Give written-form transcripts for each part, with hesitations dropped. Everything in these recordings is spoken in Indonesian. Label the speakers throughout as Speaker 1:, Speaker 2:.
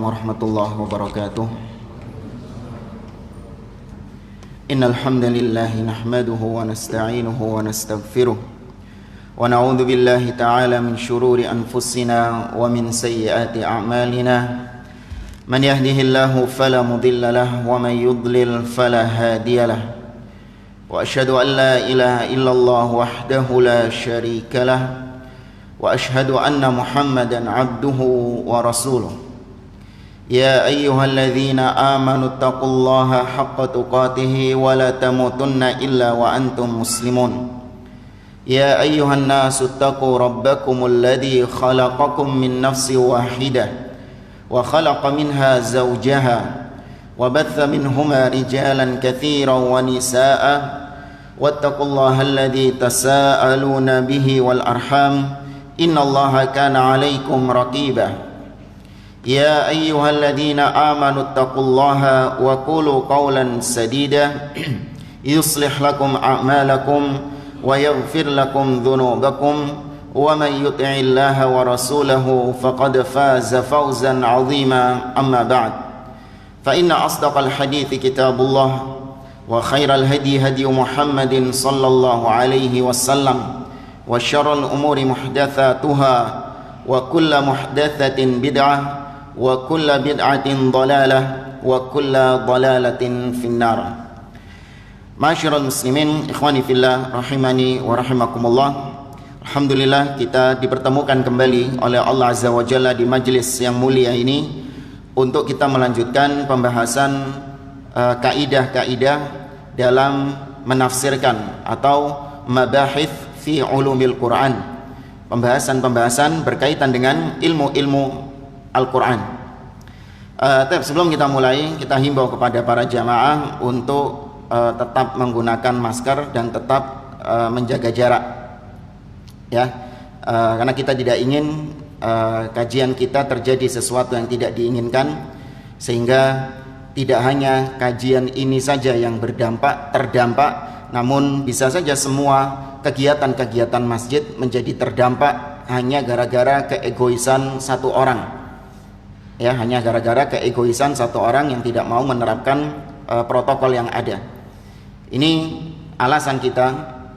Speaker 1: warahmatullahi wabarakatuh. Innal hamdalillah nahmaduhu wa nasta'inuhu wa nastaghfiruh wa na'udzu billahi ta'ala min shururi anfusina wa min sayyiati a'malina. Man yahdihillahu fala mudilla lahu wa man yudlil fala hadiya lahu. Wa asyhadu an la ilaha illallah wahdahu la syarika lahu wa asyhadu anna Muhammadan abduhu wa rasuluh. Ya ayyuhalladzina amanu taqullaha haqqa tuqatih wa la tamutunna illa wa antum muslimun. Ya ayyuhan nasu taqu rabbakumul ladzi khalaqakum min nafsin wahidah wa khalaqa minha zawjaha wa batha minhuma rijalan katsiran wa nisaa'a wattaqullaha alladzi tasaaluna bihi wal arham innallaha kana 'alaikum raqiba. Ya ayyuhalladzina amanu taqullaha wa qulu qawlan sadida yuslih lakum a'malakum wa yaghfir lakum dhunubakum wa man yuti'illaha wa rasulahu faqad faza fawzan 'azima. Amma ba'd, fa inna asdaqal hadithi kitabullah wa khairal hadi hadi Muhammadin sallallahu alaihi wasallam wa syarrul umuri muhdatsatuha wa kullu muhdatsatin bid'ah wa kullu bid'atin dhalalah wa kullu dhalalatin finnar. Ma'asyiral muslimin, ikhwani fillah rahimani wa rahimakumullah. Alhamdulillah kita dipertemukan kembali oleh Allah Azza wa Jalla di majlis yang mulia ini untuk kita melanjutkan pembahasan kaidah-kaidah dalam menafsirkan atau mabahith fi ulumil Quran, pembahasan-pembahasan berkaitan dengan ilmu-ilmu Al-Quran. Tapi sebelum kita mulai, kita himbau kepada para jamaah untuk tetap menggunakan masker dan tetap menjaga jarak, ya, karena kita tidak ingin kajian kita terjadi sesuatu yang tidak diinginkan, sehingga tidak hanya kajian ini saja yang terdampak, namun bisa saja semua kegiatan-kegiatan masjid menjadi terdampak hanya gara-gara keegoisan satu orang, ya, hanya gara-gara keegoisan satu orang yang tidak mau menerapkan protokol yang ada. Ini alasan kita,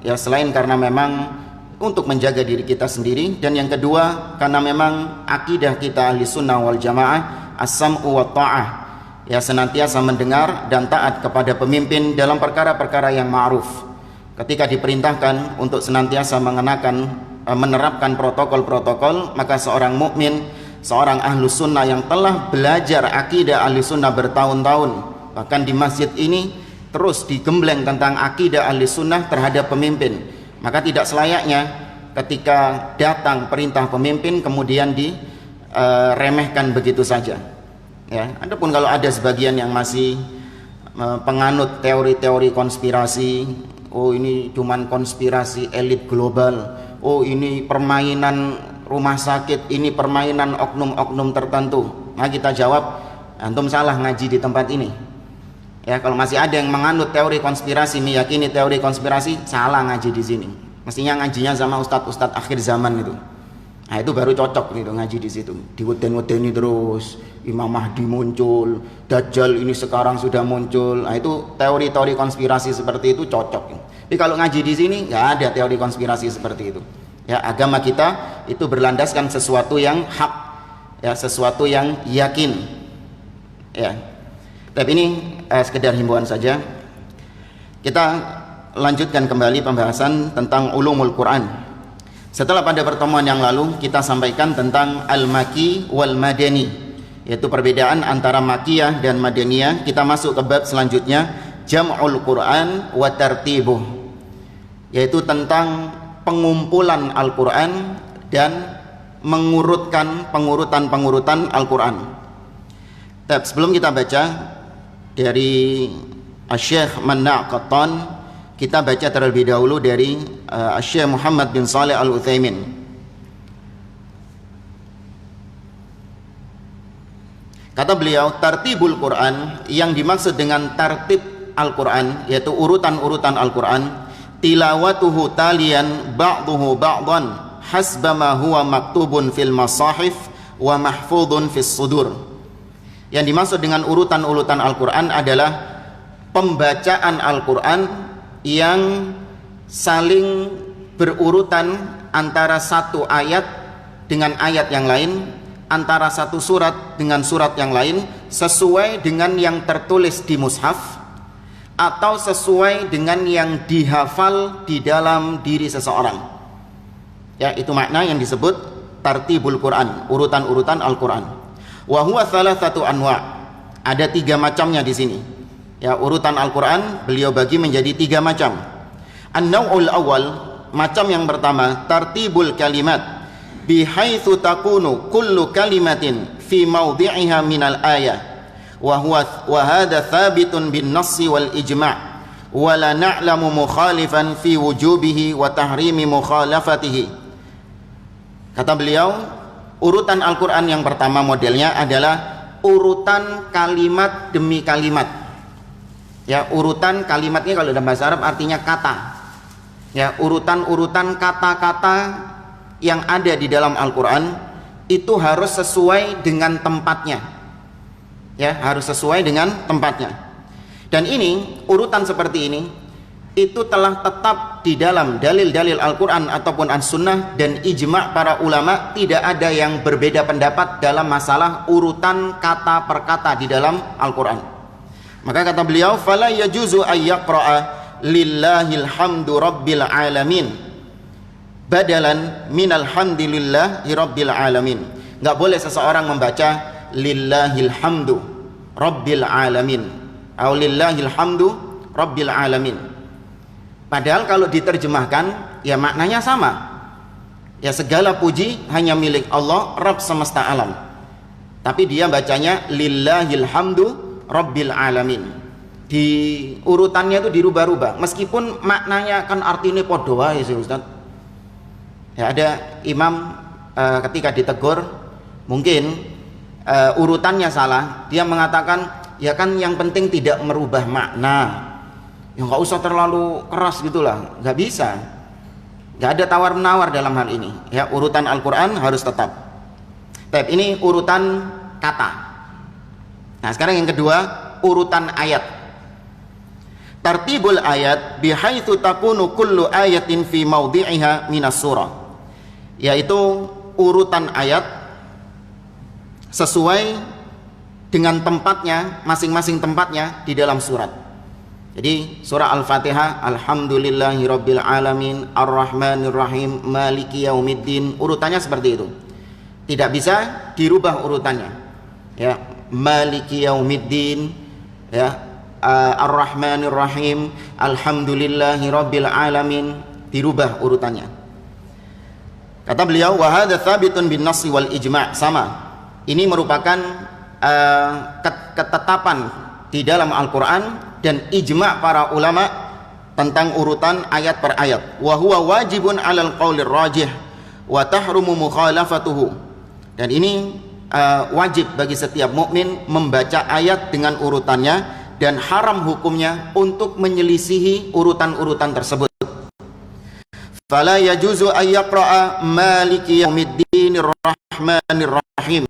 Speaker 1: ya, selain karena memang untuk menjaga diri kita sendiri, dan yang kedua karena memang akidah kita ahli sunnah wal jamaah as-sam'u wa ta'ah, ya, senantiasa mendengar dan taat kepada pemimpin dalam perkara-perkara yang ma'ruf. Ketika diperintahkan untuk senantiasa menerapkan protokol-protokol, maka seorang mukmin, seorang ahlu sunnah yang telah belajar akidah ahli sunnah bertahun-tahun, bahkan di masjid ini terus digembleng tentang akidah ahli sunnah terhadap pemimpin, maka tidak selayaknya ketika datang perintah pemimpin kemudian diremehkan begitu saja, ya. Adapun kalau ada sebagian yang masih penganut teori-teori konspirasi, oh ini cuman konspirasi elit global, oh ini permainan rumah sakit, ini permainan oknum-oknum tertentu, nah kita jawab, antum salah ngaji di tempat ini, ya. Kalau masih ada yang menganut teori konspirasi, meyakini teori konspirasi, salah ngaji di sini. Mestinya ngajinya sama ustadz-ustadz akhir zaman itu. Nah itu baru cocok gitu ngaji di situ. Diweden-wedeni terus, Imam Mahdi muncul, Dajjal ini sekarang sudah muncul. Nah itu teori-teori konspirasi seperti itu cocok. Tapi kalau ngaji di sini nggak ada teori konspirasi seperti itu. Ya, agama kita itu berlandaskan sesuatu yang hak, ya, sesuatu yang yakin. Ya. Tapi ini sekedar himbauan saja. Kita lanjutkan kembali pembahasan tentang ulumul Quran. Setelah pada pertemuan yang lalu kita sampaikan tentang al-maki wal madani, yaitu perbedaan antara makiyah dan madaniyah. Kita masuk ke bab selanjutnya, jam'ul Quran wa tartibuh, yaitu tentang pengumpulan Al-Quran dan mengurutkan pengurutan Al-Quran. Tapi sebelum kita baca dari Syekh Manna' Qattan, kita baca terlebih dahulu dari Syekh Muhammad bin Shalih Al-Utsaimin. Kata beliau, tartibul Quran, yang dimaksud dengan tartib Al-Quran yaitu urutan-urutan Al-Quran, tilawatuhu talian ba'duhu ba'dan hasba ma huwa maktubun fil masahif wa mahfudun fis sudur. Yang dimaksud dengan urutan-urutan Al-Quran adalah pembacaan Al-Quran yang saling berurutan antara satu ayat dengan ayat yang lain, antara satu surat dengan surat yang lain, sesuai dengan yang tertulis di mushaf atau sesuai dengan yang dihafal di dalam diri seseorang. Ya, itu makna yang disebut tartibul Quran, urutan-urutan Al-Quran. Wa huwa thalathatu anwa'. Ada 3 macamnya di sini. Ya, urutan Al-Quran beliau bagi menjadi 3 macam. An-naw'ul awal, macam yang pertama, tartibul kalimat bihaitsu takunu kullu kalimatin fi mawdi'iha minal ayah. Wa hadha thabitun bin nassi wal ijma' wa la na'lamu mukhalifan fi wujubihi wa tahrimi mukhalafatihi. Kata beliau, urutan Al-Quran yang pertama modelnya adalah urutan kalimat demi kalimat. Ya, urutan kalimatnya kalau dalam bahasa Arab artinya kata. Ya, urutan-urutan kata-kata yang ada di dalam Al-Quran itu harus sesuai dengan tempatnya. Ya, harus sesuai dengan tempatnya. Dan ini, urutan seperti ini itu telah tetap di dalam dalil-dalil Al-Quran ataupun As-Sunnah, dan ijma' para ulama. Tidak ada yang berbeda pendapat dalam masalah urutan kata per kata di dalam Al-Quran. Maka kata beliau, fala yajuzu ayyaqra'a lillahil hamdu rabbil alamin badalan minal hamdilillahi rabbil alamin. Enggak boleh seseorang membaca lillahil hamdu rabbil alamin atau lillahil hamdu rabbil alamin. Padahal kalau diterjemahkan ya maknanya sama. Ya, segala puji hanya milik Allah, Rabb semesta alam. Tapi dia bacanya lillahil hamdu rabbil alamin. Di urutannya itu dirubah-rubah. Meskipun maknanya kan artinya podo wae sih Ustaz. Ya, ada imam ketika ditegur mungkin urutannya salah, dia mengatakan ya kan yang penting tidak merubah makna. Ya nggak usah terlalu keras gitulah, nggak bisa, nggak ada tawar menawar dalam hal ini. Ya, urutan Al-Quran harus tetap. Tapi ini urutan kata. Nah, sekarang yang kedua, urutan ayat. Tartibul ayat bihaitsu takunu kullu ayatin fi mawdi'iha minas surah. Yaitu urutan ayat sesuai dengan tempatnya, masing-masing tempatnya di dalam surat. Jadi surah Al-Fatihah, alhamdulillahirabbil alamin arrahmanirrahim maliki yaumiddin, urutannya seperti itu. Tidak bisa dirubah urutannya. Ya, maliki yaumiddin, ya, arrahmanirrahim, alhamdulillahirabbil alamin, dirubah urutannya. Kata beliau, wa hadza tsabitun bin nassi wal ijma', sama. Ini merupakan ketetapan di dalam Al-Quran dan ijma' para ulama tentang urutan ayat per ayat. Wa huwa wajibun 'alal qaulir rajih wa tahrumu mukhalafatuhu. Dan ini wajib bagi setiap mukmin membaca ayat dengan urutannya, dan haram hukumnya untuk menyelisihi urutan-urutan tersebut. Fala yajuzu ayyaqra'a maliki yaumiddinir rahmanir rahim.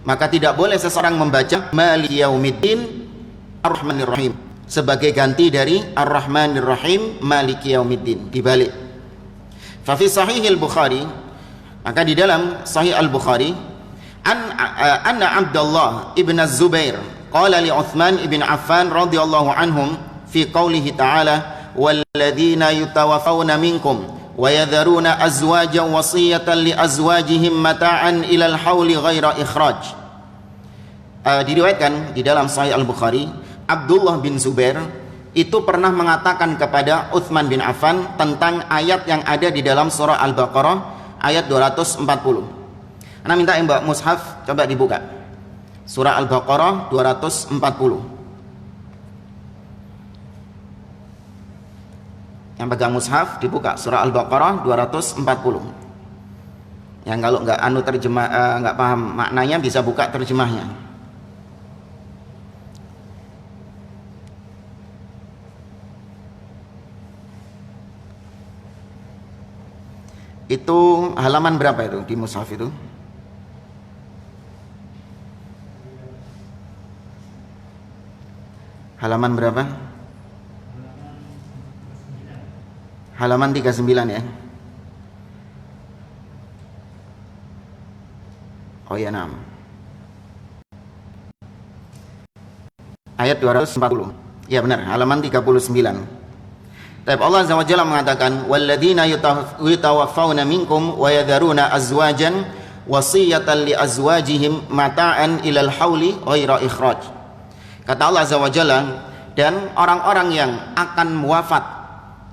Speaker 1: Maka tidak boleh seseorang membaca maliki yaumiddin ar-rahmanir rahim sebagai ganti dari Ar-Rahmanir Rahim Maliki Yaumiddin, dibalik. Fa fi Sahihil Bukhari, maka di dalam Sahih Al-Bukhari, anna Abdullah ibn Az-Zubair qala li Uthman ibn Affan radhiyallahu anhum fi qoulihi ta'ala walladzina yutawaffawna minkum wa yadharuna azwajan wasiyatan li azwajihim mata'an ilal hauli ghaira ikhraj. Diriwayatkan di dalam Sahih Al-Bukhari, Abdullah bin Zubair itu pernah mengatakan kepada Uthman bin Affan tentang ayat yang ada di dalam surah Al-Baqarah ayat 240. Ana minta yang bawa mushaf coba dibuka. Surah Al-Baqarah 240. Yang pegang mushaf dibuka surah Al-Baqarah 240. Yang kalau nggak nggak paham maknanya bisa buka terjemahnya. Itu halaman berapa itu di mushaf itu? Halaman berapa? Halaman 39 ya. Oh ya, 6. Ayat 240. Ya benar, halaman 39. Tapi Allah Azza wa Jalla mengatakan, walladzina yutawaffawna minkum wa yadharuna azwajan wasiyatan li azwajihim mata'an ilal hauli ghaira ikhraj. Kata Allah Azza wa Jalla, dan orang-orang yang akan wafat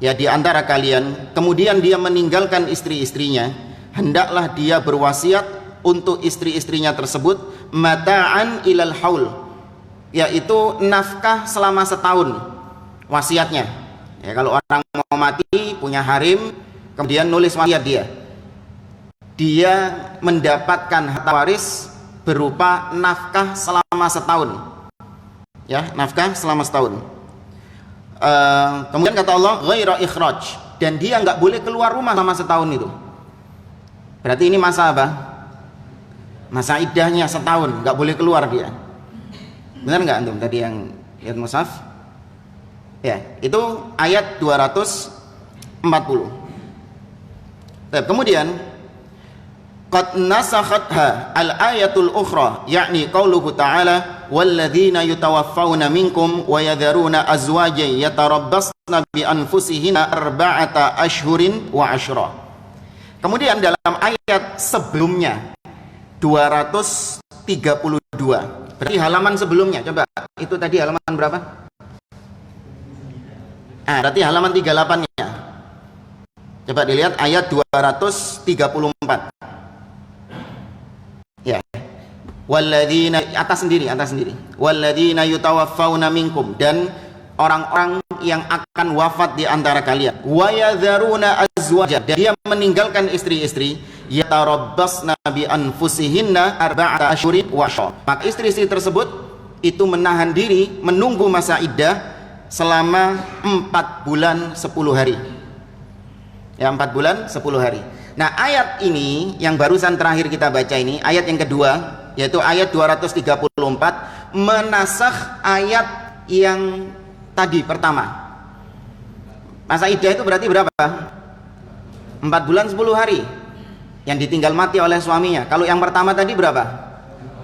Speaker 1: ya di antara kalian, kemudian dia meninggalkan istri-istrinya, hendaklah dia berwasiat untuk istri-istrinya tersebut mata'an ilal haul, yaitu nafkah selama setahun wasiatnya. Ya, kalau orang mau mati punya harim kemudian nulis wasiat dia mendapatkan harta waris berupa nafkah selama setahun. Ya, nafkah selama setahun. Kemudian kata Allah ghaira ikhraj, dan dia nggak boleh keluar rumah selama setahun itu. Berarti ini masa apa? Masa iddahnya setahun, nggak boleh keluar dia. Benar nggak antum tadi yang lihat mushaf? Ya, itu ayat 240. Kemudian qad nasakhatha al-ayatul ukhra, yakni qauluhu ta'ala walladzina yutawaffawna minkum wa yadharuna azwajan yatarabbasna bi anfusihinna arba'ata ashhurin wa ashra. Kemudian dalam ayat sebelumnya 232, berarti halaman sebelumnya, coba itu tadi halaman berapa? Berarti halaman 38-nya. Coba dilihat ayat 234. Ya. Walladzina, atas sendiri. Walladzina yutawaffawna minkum, dan orang-orang yang akan wafat di antara kalian. Wa yadharuna azwaja, dan dia meninggalkan istri-istri, yatarabbasna bi anfusihinna arba'ata ashhurin wa ashra. Maka istri-istri tersebut itu menahan diri menunggu masa iddah selama 4 bulan 10 hari. Ya, 4 bulan 10 hari. Nah, ayat ini yang barusan terakhir kita baca ini, ayat yang kedua, yaitu ayat 234, menasakh ayat yang tadi pertama. Masa iddah itu berarti berapa? 4 bulan 10 hari yang ditinggal mati oleh suaminya. Kalau yang pertama tadi berapa?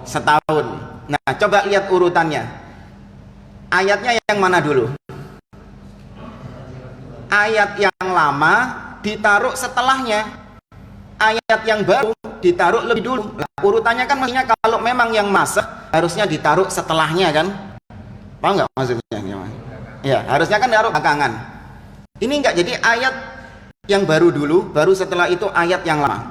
Speaker 1: Setahun. Nah, coba lihat urutannya. Ayatnya yang mana dulu? Ayat yang lama ditaruh setelahnya, ayat yang baru ditaruh lebih dulu. Nah, urutannya kan maksudnya kalau memang yang masa harusnya ditaruh setelahnya kan? Paham nggak maksudnya? Ya, harusnya kan ditaruh belakangan. Ini enggak, jadi ayat yang baru dulu, baru setelah itu ayat yang lama.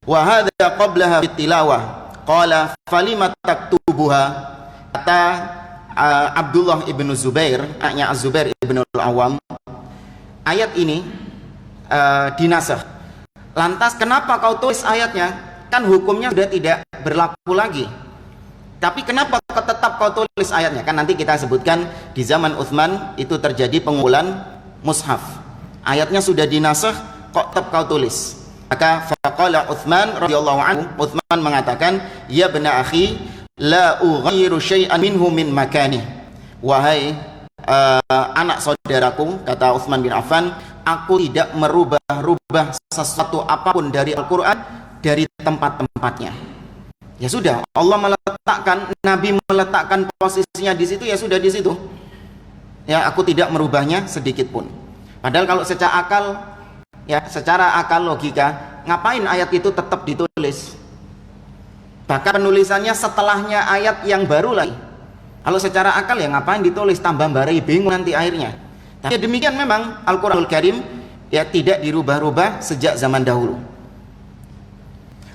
Speaker 1: Wa hadza qablaha bitilawah qala falima taktubuha. Kata Abdullah ibnu Zubair, anaknya Az-Zubair ibnu Al-Awwam, ayat ini dinasakh. Lantas kenapa kau tulis ayatnya? Kan hukumnya sudah tidak berlaku lagi. Tapi kenapa tetap kau tulis ayatnya? Kan nanti kita sebutkan di zaman Utsman itu terjadi pengumpulan mushaf. Ayatnya sudah dinasakh, kok tetap kau tulis? Maka faqala Utsman radhiyallahu anhu, Utsman mengatakan, ya bena akhi, la ughayyiru syai'an minhu min makani. Wahai anak saudaraku, kata Utsman bin Affan, aku tidak merubah-rubah sesuatu apapun dari Al-Quran dari tempat-tempatnya. Ya sudah, Allah meletakkan, Nabi meletakkan posisinya di situ, ya sudah di situ. Ya, aku tidak merubahnya sedikit pun. Padahal kalau secara akal, ya secara akal logika, ngapain ayat itu tetap ditulis? Bahkan penulisannya setelahnya ayat yang baru lagi. Kalau secara akal ya ngapain ditulis, tambah barai bingung nanti akhirnya. Tapi demikian memang Al-Quranul Karim ya tidak dirubah-rubah sejak zaman dahulu.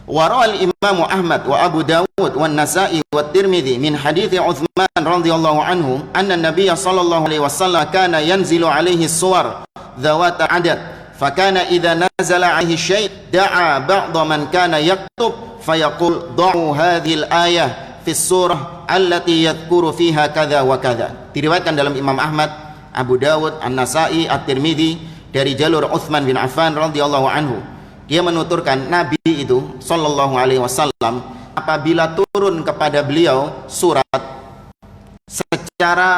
Speaker 1: Wa rawal Imam Ahmad wa Abu Dawud wa Nasa'i wa Tirmidzi min hadithi Utsman radhiyallahu anhu anna Nabiy sallallahu alaihi wasallam kana yanzilu alaihi suwar dhawata adad, fakana idza nazala alaihi syai' da'a ba'dha man kana yaktub fayaqul da'u hadhil ayah fi surah allati yadhkuru fiha kadza wa kadza. Diriwayatkan dalam Imam Ahmad, Abu Dawud, An-Nasa'i, At-Tirmidzi dari jalur Utsman bin Affan radhiyallahu anhu. Dia menuturkan Nabi itu sallallahu alaihi wasallam apabila turun kepada beliau surat secara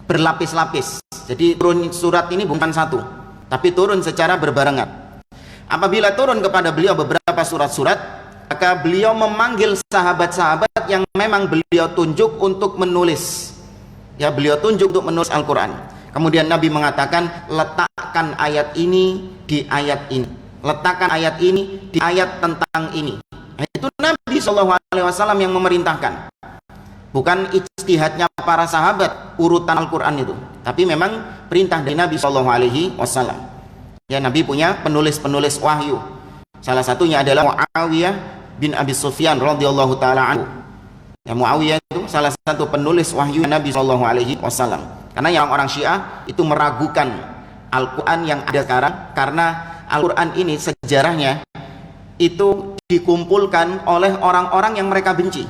Speaker 1: berlapis-lapis. Jadi turun surat ini bukan satu, tapi turun secara berbarengan. Apabila turun kepada beliau beberapa surat-surat, maka beliau memanggil sahabat-sahabat yang memang beliau tunjuk untuk menulis. Ya, beliau tunjuk untuk menulis Al-Quran. Kemudian Nabi mengatakan, letakkan ayat ini di ayat ini, letakkan ayat ini di ayat tentang ini. Itu Nabi SAW yang memerintahkan, bukan ijtihadnya para sahabat urutan Al-Quran itu, tapi memang perintah dari Nabi SAW. Ya, Nabi punya penulis-penulis wahyu. Salah satunya adalah Muawiyah bin Abi Sufyan radhiyallahu taala anhu. Ya, Muawiyah itu salah satu penulis wahyu Nabi SAW. Karena yang orang Syiah itu meragukan Al-Quran yang ada sekarang, karena Al-Quran ini sejarahnya itu dikumpulkan oleh orang-orang yang mereka benci.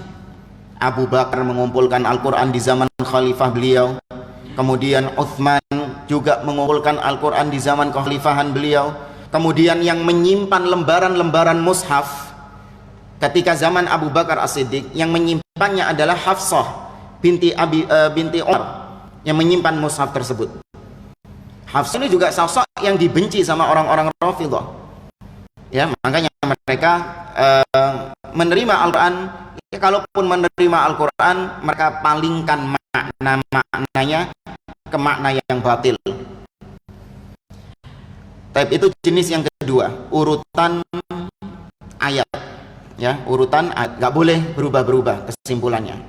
Speaker 1: Abu Bakar mengumpulkan Al-Quran di zaman khalifah beliau, kemudian Utsman juga mengumpulkan Al-Quran di zaman kekhalifahan beliau, kemudian yang menyimpan lembaran-lembaran mushaf ketika zaman Abu Bakar As-Siddiq, yang menyimpannya adalah Hafsah binti Umar yang menyimpan mushaf tersebut. Hafsah ini juga sosok yang dibenci sama orang-orang Rafidhah. Ya, makanya mereka menerima Al-Quran, ya, kalaupun menerima Al-Quran, mereka palingkan maknanya ke makna yang batil. Tapi itu jenis yang kedua, urutan ayat. Ya, urutan ayat, nggak boleh berubah-berubah kesimpulannya.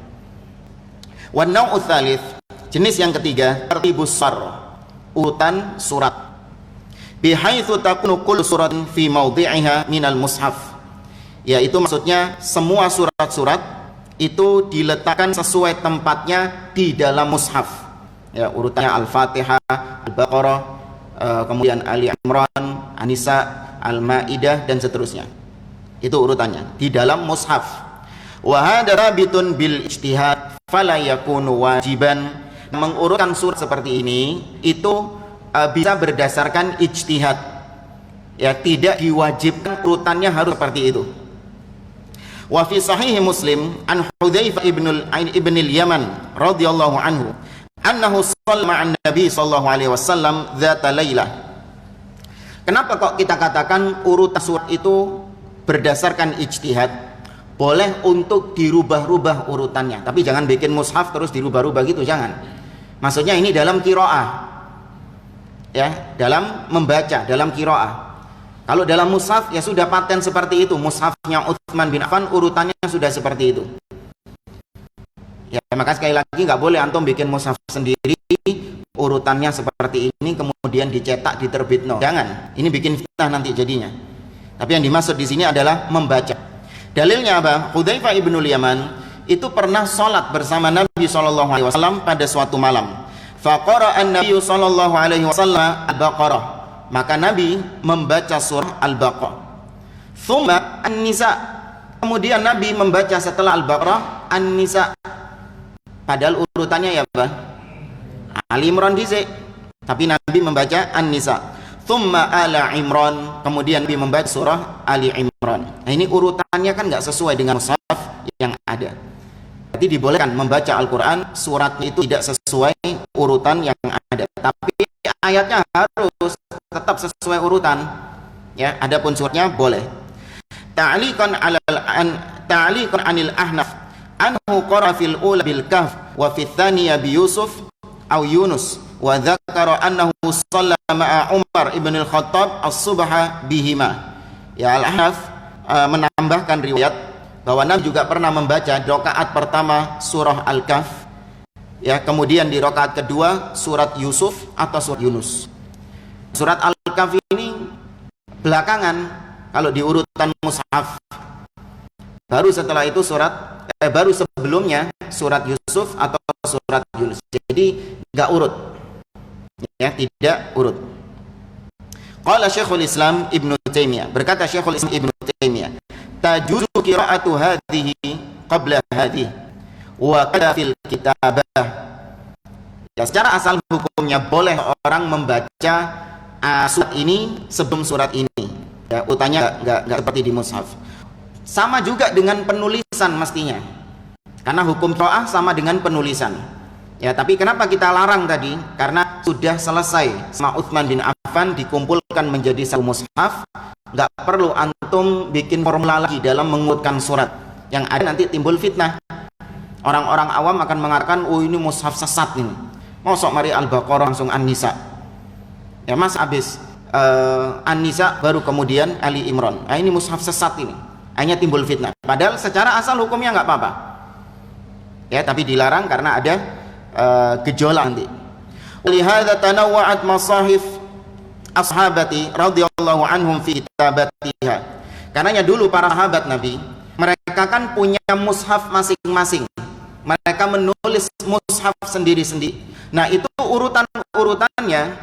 Speaker 1: Wa nau'u tsalits, jenis yang ketiga, tartibus sar, urutan surat. Bihaitsu takunu kullu suratin fi mawdi'iha minal mushaf. Yaitu maksudnya semua surat-surat itu diletakkan sesuai tempatnya di dalam mushaf. Ya, urutannya Al-Fatihah, Al-Baqarah, kemudian Ali Imran, An-Nisa, Al-Maidah dan seterusnya. Itu urutannya di dalam mushaf. Wa hadza rabitun bil ijtihad fala yakunu wajiban. Mengurutkan surat seperti ini itu bisa berdasarkan ijtihad. Ya, tidak diwajibkan urutannya harus seperti itu. Wa fi sahih Muslim an Hudzaifah ibn al-Yaman radhiyallahu anhu annahu shalla ma'an Nabi sallallahu alaihi wasallam dzata lailah. Kenapa kok kita katakan urutan surat itu berdasarkan ijtihad? Boleh untuk dirubah-rubah urutannya, tapi jangan bikin mushaf terus dirubah-rubah gitu, jangan. Maksudnya ini dalam qiraah. Ya, dalam membaca, dalam qiraah. Kalau dalam mushaf ya sudah paten seperti itu. Mushafnya Utsman bin Affan urutannya sudah seperti itu. Ya, maka sekali lagi nggak boleh antum bikin mushaf sendiri urutannya seperti ini kemudian dicetak diterbitno. Jangan. Ini bikin fitnah nanti jadinya. Tapi yang dimaksud di sini adalah membaca. Dalilnya apa? Hudzaifah ibnul Yaman itu pernah sholat bersama Nabi SAW pada suatu malam. Faqara an-Nabi sallallahu alaihi wasallam Al-Baqarah. Maka Nabi membaca surah Al-Baqarah. Tsumma An-Nisa. Kemudian Nabi membaca setelah Al-Baqarah An-Nisa. Padahal urutannya ya apa? Ali Imran dhisik. Tapi Nabi membaca An-Nisa. Tsumma Ala Imran. Kemudian Nabi membaca surah Ali Imran. Nah, ini urutannya kan nggak sesuai dengan mushaf yang ada. Jadi dibolehkan membaca Al-Quran suratnya itu tidak sesuai urutan yang ada, tapi ayatnya harus tetap sesuai urutan. Ya, adapun suratnya boleh. Ta'liqan anil Ahnaf anhu qara fil ula bil Kahf wa fi tsaniyah bi Yusuf aw Yunus wa dzakara annahu shalla ma'a Umar ibn al-Khattab as-subha bihima. Ya, Al-Ahnaf menambahkan riwayat bahwa Nabi juga pernah membaca di rakaat pertama surah Al-Kahf, ya, kemudian di rakaat kedua surat Yusuf atau surat Yunus. Surat Al-Kahf ini belakangan kalau di urutan mushaf. Baru setelah itu baru sebelumnya surat Yusuf atau surat Yunus. Jadi enggak urut. Ya, tidak urut. Qala Syekhul Islam Ibnu Taimiyah, berkata Syekhul Islam Ibnu Taimiyah, tajuzu qira'atu hadhihi qabla hadhihi wa kada fil kitabah. Ya, secara asal hukumnya boleh orang membaca surat ini sebelum surat ini. Ya, urutannya enggak seperti di mushaf. Sama juga dengan penulisan mestinya. Karena hukum qiraah sama dengan penulisan. Ya, tapi kenapa kita larang tadi? Karena sudah selesai sama Utsman bin Affan dikumpulkan menjadi satu mushaf. Nggak perlu antum bikin formula lagi dalam mengutkan surat. Yang ada nanti timbul fitnah. Orang-orang awam akan mengatakan, oh ini mushaf sesat ini. Mosok mari Al-Baqarah langsung An-Nisa. Ya mas habis An-Nisa baru kemudian Ali Imran. Nah, ini mushaf sesat ini. Hanya timbul fitnah. Padahal secara asal hukumnya nggak apa-apa. Ya, tapi dilarang karena ada gejolak nanti. Lihada tanawwa'at masahif ashabati radhiyallahu anhum fi kitabatiha. Karenanya dulu para sahabat Nabi, mereka kan punya mushaf masing-masing. Mereka menulis mushaf sendiri-sendiri. Nah, itu urutannya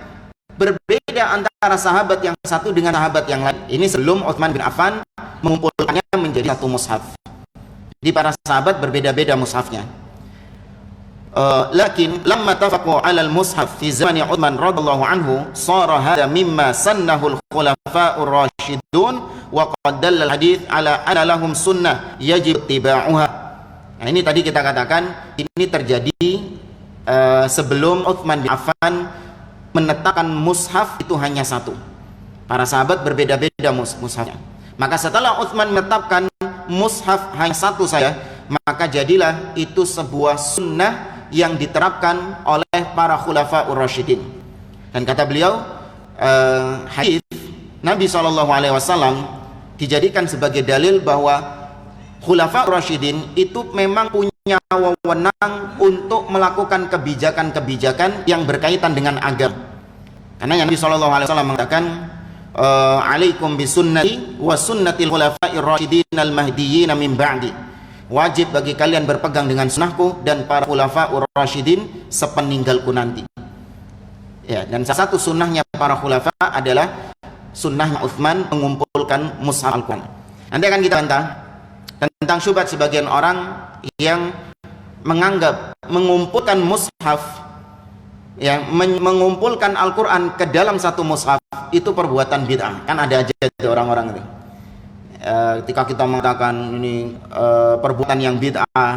Speaker 1: berbeda antara sahabat yang satu dengan sahabat yang lain. Ini sebelum Utsman bin Affan mengumpulkannya menjadi satu mushaf. Di para sahabat berbeda-beda mushafnya. Lakin lamma tafaqu 'ala al-mushaf fi zamani Utsman radhiyallahu anhu sara hadha mimma sannahu al-khulafa'ur rasyidun wa qad dalla al-hadits 'ala anna lahum sunnah yajib ittiba'uha. Nah, ini tadi kita katakan ini terjadi sebelum Utsman bin Affan menetapkan mushaf itu hanya satu. Para sahabat berbeda-beda mushafnya. Maka setelah Utsman menetapkan mushaf hanya satu saja, maka jadilah itu sebuah sunnah yang diterapkan oleh para khulafaur rasyidin. Dan kata beliau, hadis Nabi SAW dijadikan sebagai dalil bahwa khulafaur rasyidin itu memang punya wewenang untuk melakukan kebijakan-kebijakan yang berkaitan dengan agama. Karena Nabi SAW mengatakan, alaikum bisunnati wa sunnatil khulafair rasyidin al-mahdiyyin min ba'di. Wajib bagi kalian berpegang dengan sunnahku dan para khulafaur rasyidin sepeninggalku nanti. Ya, dan salah satu sunnahnya para khulafa adalah sunnah Utsman mengumpulkan mushaf Al-Quran. Nanti akan kita bantah tentang syubhat sebagian orang yang menganggap mengumpulkan mushaf, ya, mengumpulkan Al-Quran ke dalam satu mushaf itu perbuatan bid'ah. Kan ada aja orang-orang itu. Ketika kita mengatakan ini perbuatan yang bid'ah,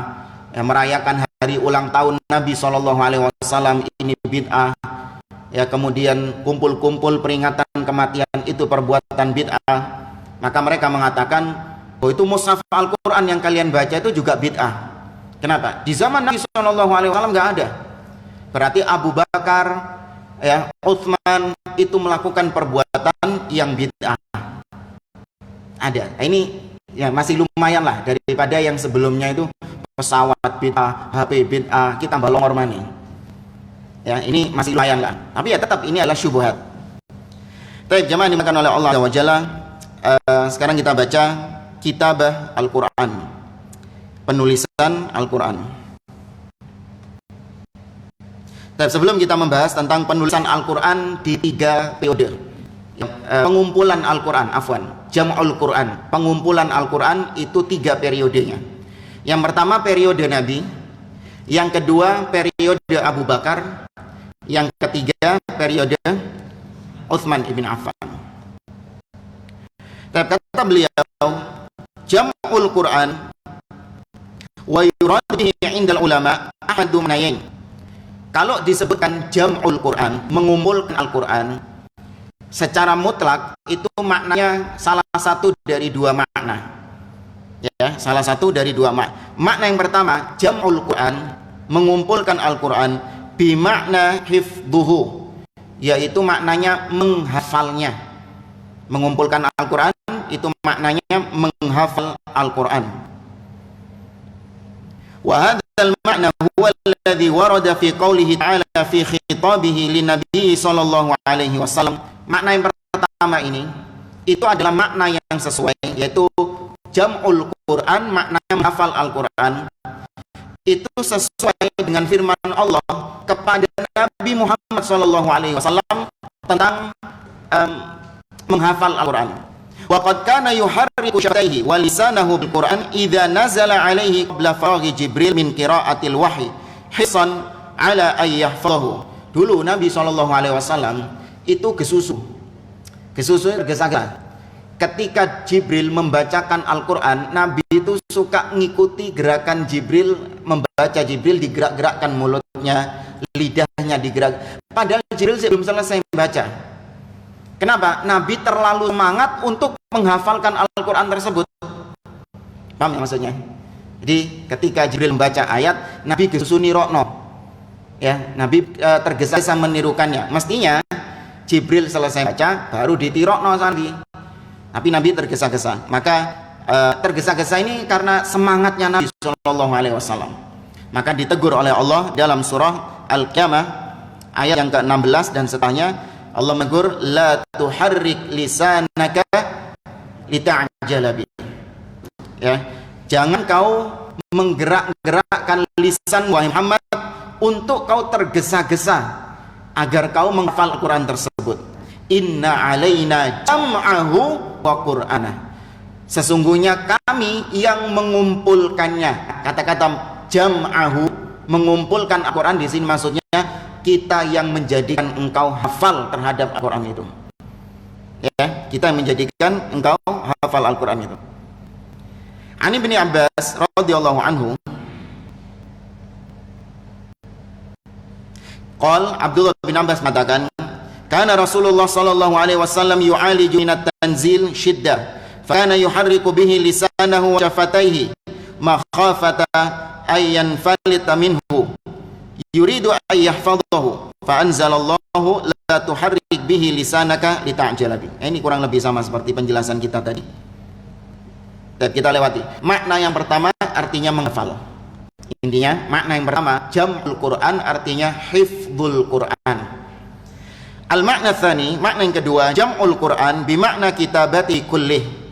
Speaker 1: ya, merayakan hari ulang tahun Nabi SAW ini bid'ah, ya, kemudian kumpul-kumpul peringatan kematian itu perbuatan bid'ah, maka mereka mengatakan, oh itu mushaf Al-Quran yang kalian baca itu juga bid'ah. Kenapa? Di zaman Nabi SAW nggak ada. Berarti Abu Bakar, ya, Utsman itu melakukan perbuatan yang bid'ah. Ada. Ini ya masih lumayan lah daripada yang sebelumnya itu pesawat bid'ah, HP bid'ah, kita balong ormani. Ya, ini masih lumayan lah. Tapi ya tetap ini adalah syubhat. Baik, jemaah dimakan oleh Allah Subhanahu. Sekarang kita baca kitabah Al-Quran, penulisan Al-Quran. Sebelum kita membahas tentang penulisan Al-Quran di 3 periode, pengumpulan Al-Quran, Jam'ul Quran, pengumpulan Al-Quran itu 3 periodenya. Yang pertama periode Nabi, yang kedua periode Abu Bakar, yang ketiga periode Utsman ibn Affan. Kata beliau, Jam'ul Quran wa yurad bihi 'inda ulama ahadu manayain. Kalau disebutkan Jam'ul Quran, mengumpulkan Al-Quran, secara mutlak itu maknanya salah satu dari 2 makna. Ya, salah satu dari 2 makna. Makna yang pertama, Jam'ul Quran, mengumpulkan Al-Quran, bimakna hifdhuhu, yaitu maknanya menghafalnya. Mengumpulkan Al-Quran itu maknanya menghafal Al-Quran. Wa hadzal ma'na huwa alladhi warada fi qoulihi ta'ala fi khitabihi lin-nabi sallallahu alaihi wasallam. Makna yang pertama ini itu adalah makna yang sesuai, yaitu Jam'ul Quran, maknanya menghafal Al-Quran, itu sesuai dengan firman Allah kepada Nabi Muhammad SAW tentang menghafal Al-Quran. Wa qad kana yuharriku syafaihi wa lisanahu bil Quran idza nazala alaihi qabla faraghi Jibril min qiraatil wahyi hisan ala ay yahfazahu. Dulu Nabi SAW itu gesusu tergesa-gesa. Ketika Jibril membacakan Al-Quran, Nabi itu suka ngikuti gerakan Jibril membaca, Jibril digerak-gerakkan mulutnya, lidahnya digerak. Padahal Jibril belum selesai membaca. Kenapa? Nabi terlalu semangat untuk menghafalkan Al-Quran tersebut. Paham ya maksudnya? Jadi ketika Jibril membaca ayat, Nabi gesuni rokno, ya, Nabi tergesa-gesa menirukannya. Mestinya Jibril selesai baca baru ditirokno sandi, tapi Nabi tergesa-gesa. Maka tergesa-gesa ini karena semangatnya Nabi Shallallahu Alaihi Wasallam. Maka ditegur oleh Allah dalam surah Al-Qiyamah ayat yang ke-16 dan setelahnya. Allah menegur, la tuharrik lisanaka lita'jala bi. Ya, jangan kau menggerak-gerakkan lisan wahai Muhammad untuk kau tergesa-gesa agar kau menghafal Al-Quran tersebut. Inna alaina jam'ahu wa qur'ana. Sesungguhnya kami yang mengumpulkannya. Kata-kata jam'ahu, mengumpulkan Al-Quran di sini maksudnya kita yang menjadikan engkau hafal terhadap Al-Quran itu. Ya, kita yang menjadikan engkau hafal Al-Quran itu. Ani bin Abbas radhiyallahu anhu, qala Abdullah bin Abbas mengatakan, kana Rasulullah sallallahu alaihi wasallam yu'aliju min at-tanzil shiddah, fa kana yuharriku bihi lisanahu wa shafataihi makhafata ayyan falita minhu yuridu ay yahfadhahu fa anzalallahu la tuharrik bihi lisanaka lita'jala bi. Ini kurang lebih sama seperti penjelasan kita tadi. Dan kita lewati. Makna yang pertama artinya menghafal. Intinya makna yang pertama jam'ul Quran artinya hifdzul Quran. Al makna tsani, makna yang kedua jam'ul Quran bimakna kitabati kullih.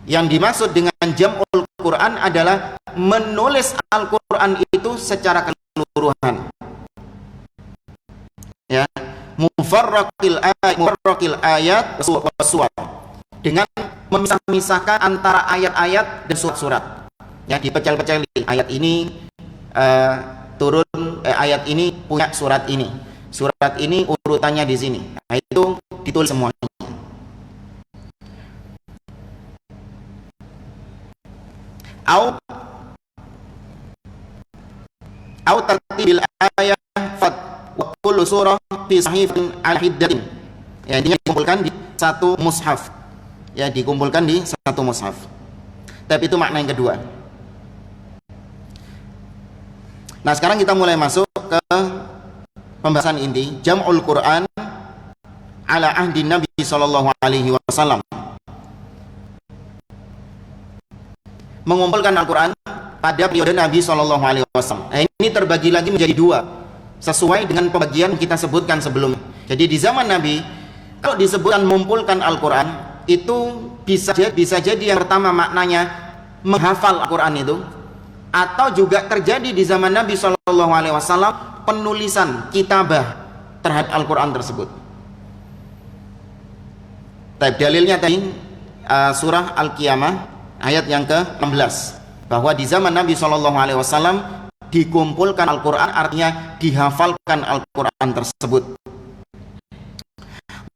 Speaker 1: Yang dimaksud dengan jam'ul Quran adalah menulis Al-Quran itu secara keseluruhan, ya, mufarraqil ayat suwar, dengan memisah-misahkan antara ayat-ayat dan surat-surat, ya, dipecel-peceli. Ayat ini ayat ini punya surat ini urutannya di sini. Nah, itu ditulis semuanya. Au tartibil ayat fat wa kullu surah fi sahifin ala hiddatin. Ya, ini dikumpulkan di satu mushaf. Ya, dikumpulkan di satu mushaf. Tapi itu makna yang kedua. Nah, sekarang kita mulai masuk ke pembahasan inti jam'ul Quran ala ahdi Nabi sallallahu alaihi wasallam. Mengumpulkan Al-Quran pada periode Nabi Shallallahu Alaihi Wasallam. Nah, ini terbagi lagi menjadi dua, sesuai dengan pembagian kita sebutkan sebelumnya. Jadi di zaman Nabi, kalau disebutkan mengumpulkan Al-Quran, itu bisa jadi yang pertama maknanya menghafal Al-Quran itu, atau juga terjadi di zaman Nabi Shallallahu Alaihi Wasallam penulisan kitabah terhadap Al-Quran tersebut. Tapi dalilnya tadi surah Al-Qiyamah ayat yang ke-16, bahwa di zaman Nabi Shallallahu Alaihi Wasallam dikumpulkan Al-Quran artinya dihafalkan Al-Quran tersebut.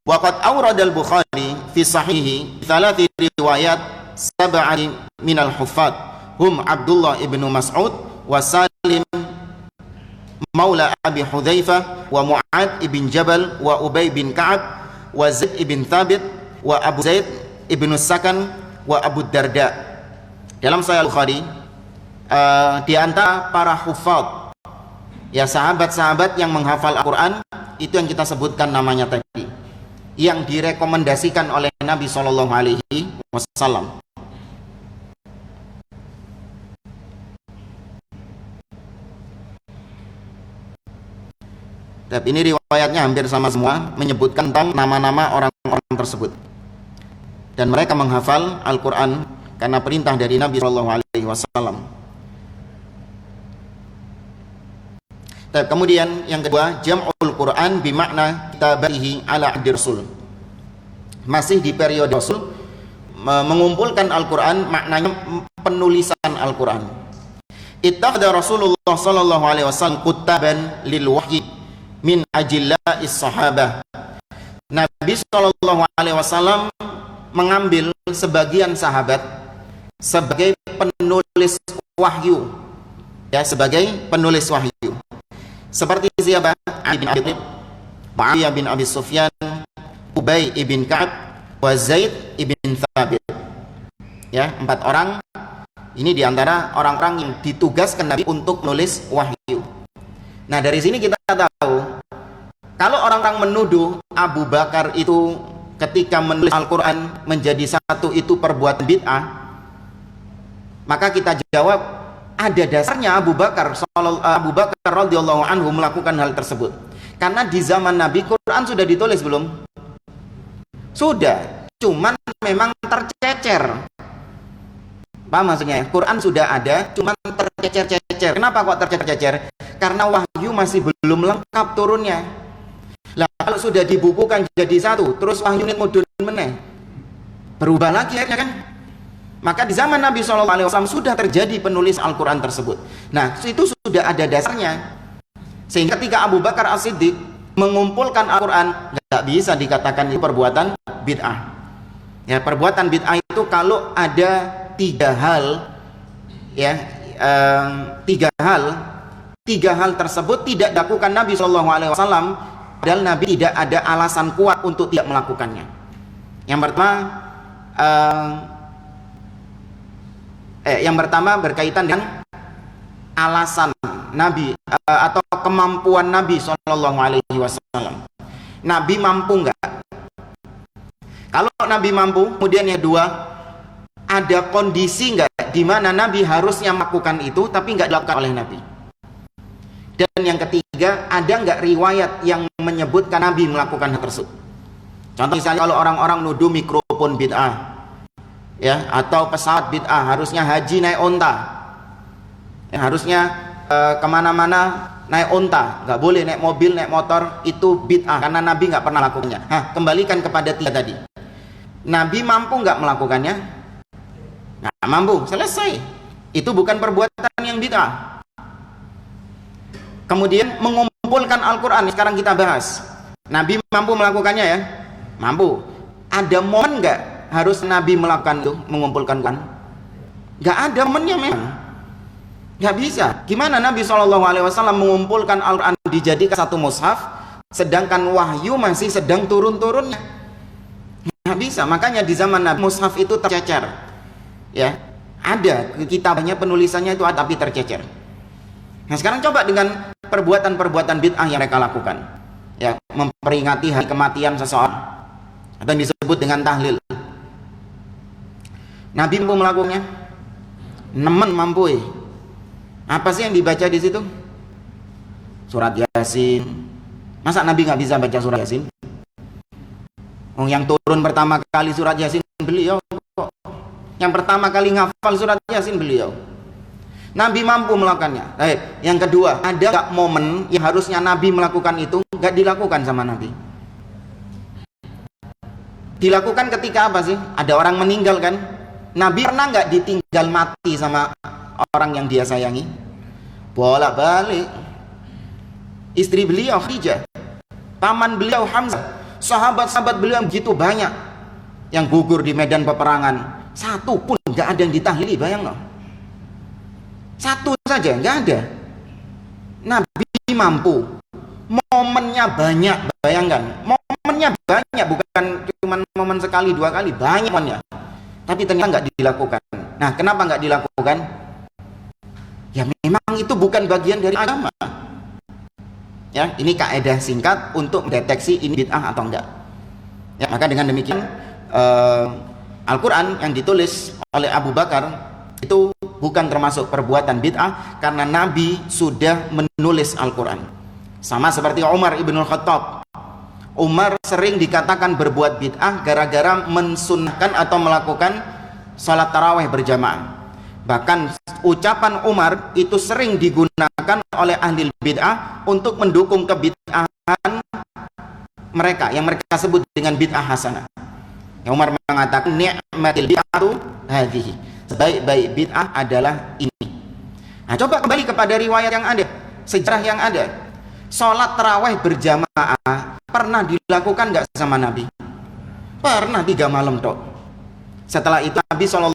Speaker 1: Waqad awrada al-Bukhari fi sahihi thalathi riwayat sab'ati minal huffaz hum Abdullah ibnu Mas'ud wa Salim maula Abi Hudzaifah wa Mu'ad ibn Jabal wa Ubay bin Ka'ab wa Zaid ibn Thabit wa Abu Zaid ibnu Sakan wa Abu Darda. Dalam Sahih Bukhari, di antara para hufaz, ya, sahabat-sahabat yang menghafal Al-Quran, itu yang kita sebutkan namanya tadi, yang direkomendasikan oleh Nabi Shallallahu Alaihi Wasallam. Tapi ini riwayatnya hampir sama semua, menyebutkan tentang nama-nama orang-orang tersebut. Dan mereka menghafal Al-Quran karena perintah dari Nabi Shallallahu Alaihi Wasallam. Kemudian yang kedua, jam'ul Quran bimakna kitabatihi ala ahdi Rasul. Masih di periode Rasul, mengumpulkan Al-Quran maknanya penulisan Al-Quran. Ittakhadha Rasulullah Shallallahu Alaihi Wasallam kutaban lil wahyi min ajilla'is sahabah. Nabi Shallallahu Alaihi Wasallam mengambil sebagian sahabat sebagai penulis wahyu ya, sebagai penulis wahyu. Seperti siapa? Ali bin Abi Thalib, Muawiyah bin Abi Sufyan, Ubay ibn Ka'ab, wa Zaid ibn Thabit. Ya, 4 orang ini diantara orang-orang yang ditugaskan Nabi untuk menulis wahyu. Nah, dari sini kita tahu kalau orang-orang menuduh Abu Bakar itu ketika menulis Al-Quran menjadi satu itu perbuatan bid'ah, maka kita jawab ada dasarnya Abu Bakar radhiyallahu anhu melakukan hal tersebut. Karena di zaman Nabi Quran sudah ditulis belum? Sudah, cuman memang tercecer. Paham maksudnya? Quran sudah ada, cuman tercecer-cecer. Kenapa kok tercecer-cecer? Karena wahyu masih belum lengkap turunnya. Lah kalau sudah dibukukan jadi satu, terus wahyu ini mudun meneh, berubah lagi ya kan? Maka di zaman Nabi SAW sudah terjadi penulis Al-Quran tersebut. Nah, itu sudah ada dasarnya. Sehingga ketika Abu Bakar As-Siddiq mengumpulkan Al-Quran, nggak bisa dikatakan itu perbuatan bid'ah. Ya, perbuatan bid'ah itu kalau ada 3 hal, ya, 3 hal tersebut tidak dilakukan Nabi SAW. Padahal Nabi tidak ada alasan kuat untuk tidak melakukannya. Yang pertama berkaitan dengan alasan Nabi atau kemampuan Nabi SAW. Nabi mampu enggak? Kalau Nabi mampu, kemudian yang kedua, ada kondisi enggak di mana Nabi harusnya melakukan itu tapi enggak dilakukan oleh Nabi? Dan yang ketiga, ada nggak riwayat yang menyebutkan Nabi melakukan hal tersebut? Contoh misalnya kalau orang-orang nuduh mikrofon bid'ah, ya, atau pesawat bid'ah, harusnya haji naik onta, ya, harusnya kemana-mana naik onta, nggak boleh naik mobil, naik motor, itu bid'ah karena Nabi nggak pernah lakukannya. Kembalikan kepada 3 tadi. Nabi mampu nggak melakukannya? Nggak mampu, selesai. Itu bukan perbuatan yang bid'ah. Kemudian mengumpulkan Al-Quran, sekarang kita bahas. Nabi mampu melakukannya ya? Mampu. Ada momen nggak harus Nabi melakukan itu, mengumpulkan Quran? Nggak ada momennya memang. Nggak bisa. Gimana Nabi SAW mengumpulkan Al-Quran dijadikan satu mushaf, sedangkan wahyu masih sedang turun-turunnya? Nggak bisa. Makanya di zaman Nabi mushaf itu tercecer. Ya, ada kitabnya, penulisannya itu tapi tercecer. Nah sekarang coba dengan perbuatan-perbuatan bid'ah yang mereka lakukan, ya, memperingati hari kematian seseorang atau yang disebut dengan tahlil. Nabi mampu melakukannya? Nemen mampu. Apa sih yang dibaca di situ? Surat Yasin. Masa Nabi nggak bisa baca surat Yasin? Yang turun pertama kali surat Yasin beliau kok. Yang pertama kali ngafal surat Yasin beliau. Nabi mampu melakukannya. Baik. Yang kedua, ada nggak momen yang harusnya Nabi melakukan itu nggak dilakukan sama Nabi? Dilakukan ketika apa sih? Ada orang meninggal kan? Nabi pernah nggak ditinggal mati sama orang yang dia sayangi? Bolak-balik. Istri beliau Khadijah, paman beliau Hamzah, sahabat-sahabat beliau begitu banyak yang gugur di medan peperangan. Satu pun nggak ada yang ditahlili, bayang loh. Satu saja nggak ada. Nabi mampu. Momennya banyak, bayangkan. Momennya banyak, bukan cuma momen sekali 2 kali, banyak momennya. Tapi ternyata nggak dilakukan. Nah, kenapa nggak dilakukan? Ya memang itu bukan bagian dari agama. Ya, ini kaidah singkat untuk mendeteksi ini bid'ah atau enggak. Ya, maka dengan demikian Al-Quran yang ditulis oleh Abu Bakar itu bukan termasuk perbuatan bid'ah karena Nabi sudah menulis Al-Quran. Sama seperti Umar ibn Khattab. Umar sering dikatakan berbuat bid'ah gara-gara mensunnahkan atau melakukan salat tarawih berjamaah. Bahkan ucapan Umar itu sering digunakan oleh ahli bid'ah untuk mendukung kebid'ahan mereka yang mereka sebut dengan bid'ah hasanah. Yang Umar mengatakan ni'matil bid'atu hadhihi. Sebaik-baik bid'ah adalah ini. Nah, coba kembali kepada riwayat yang ada, sejarah yang ada. Sholat tarawih berjamaah pernah dilakukan nggak sama Nabi? Pernah 3 malam tok. Setelah itu Nabi SAW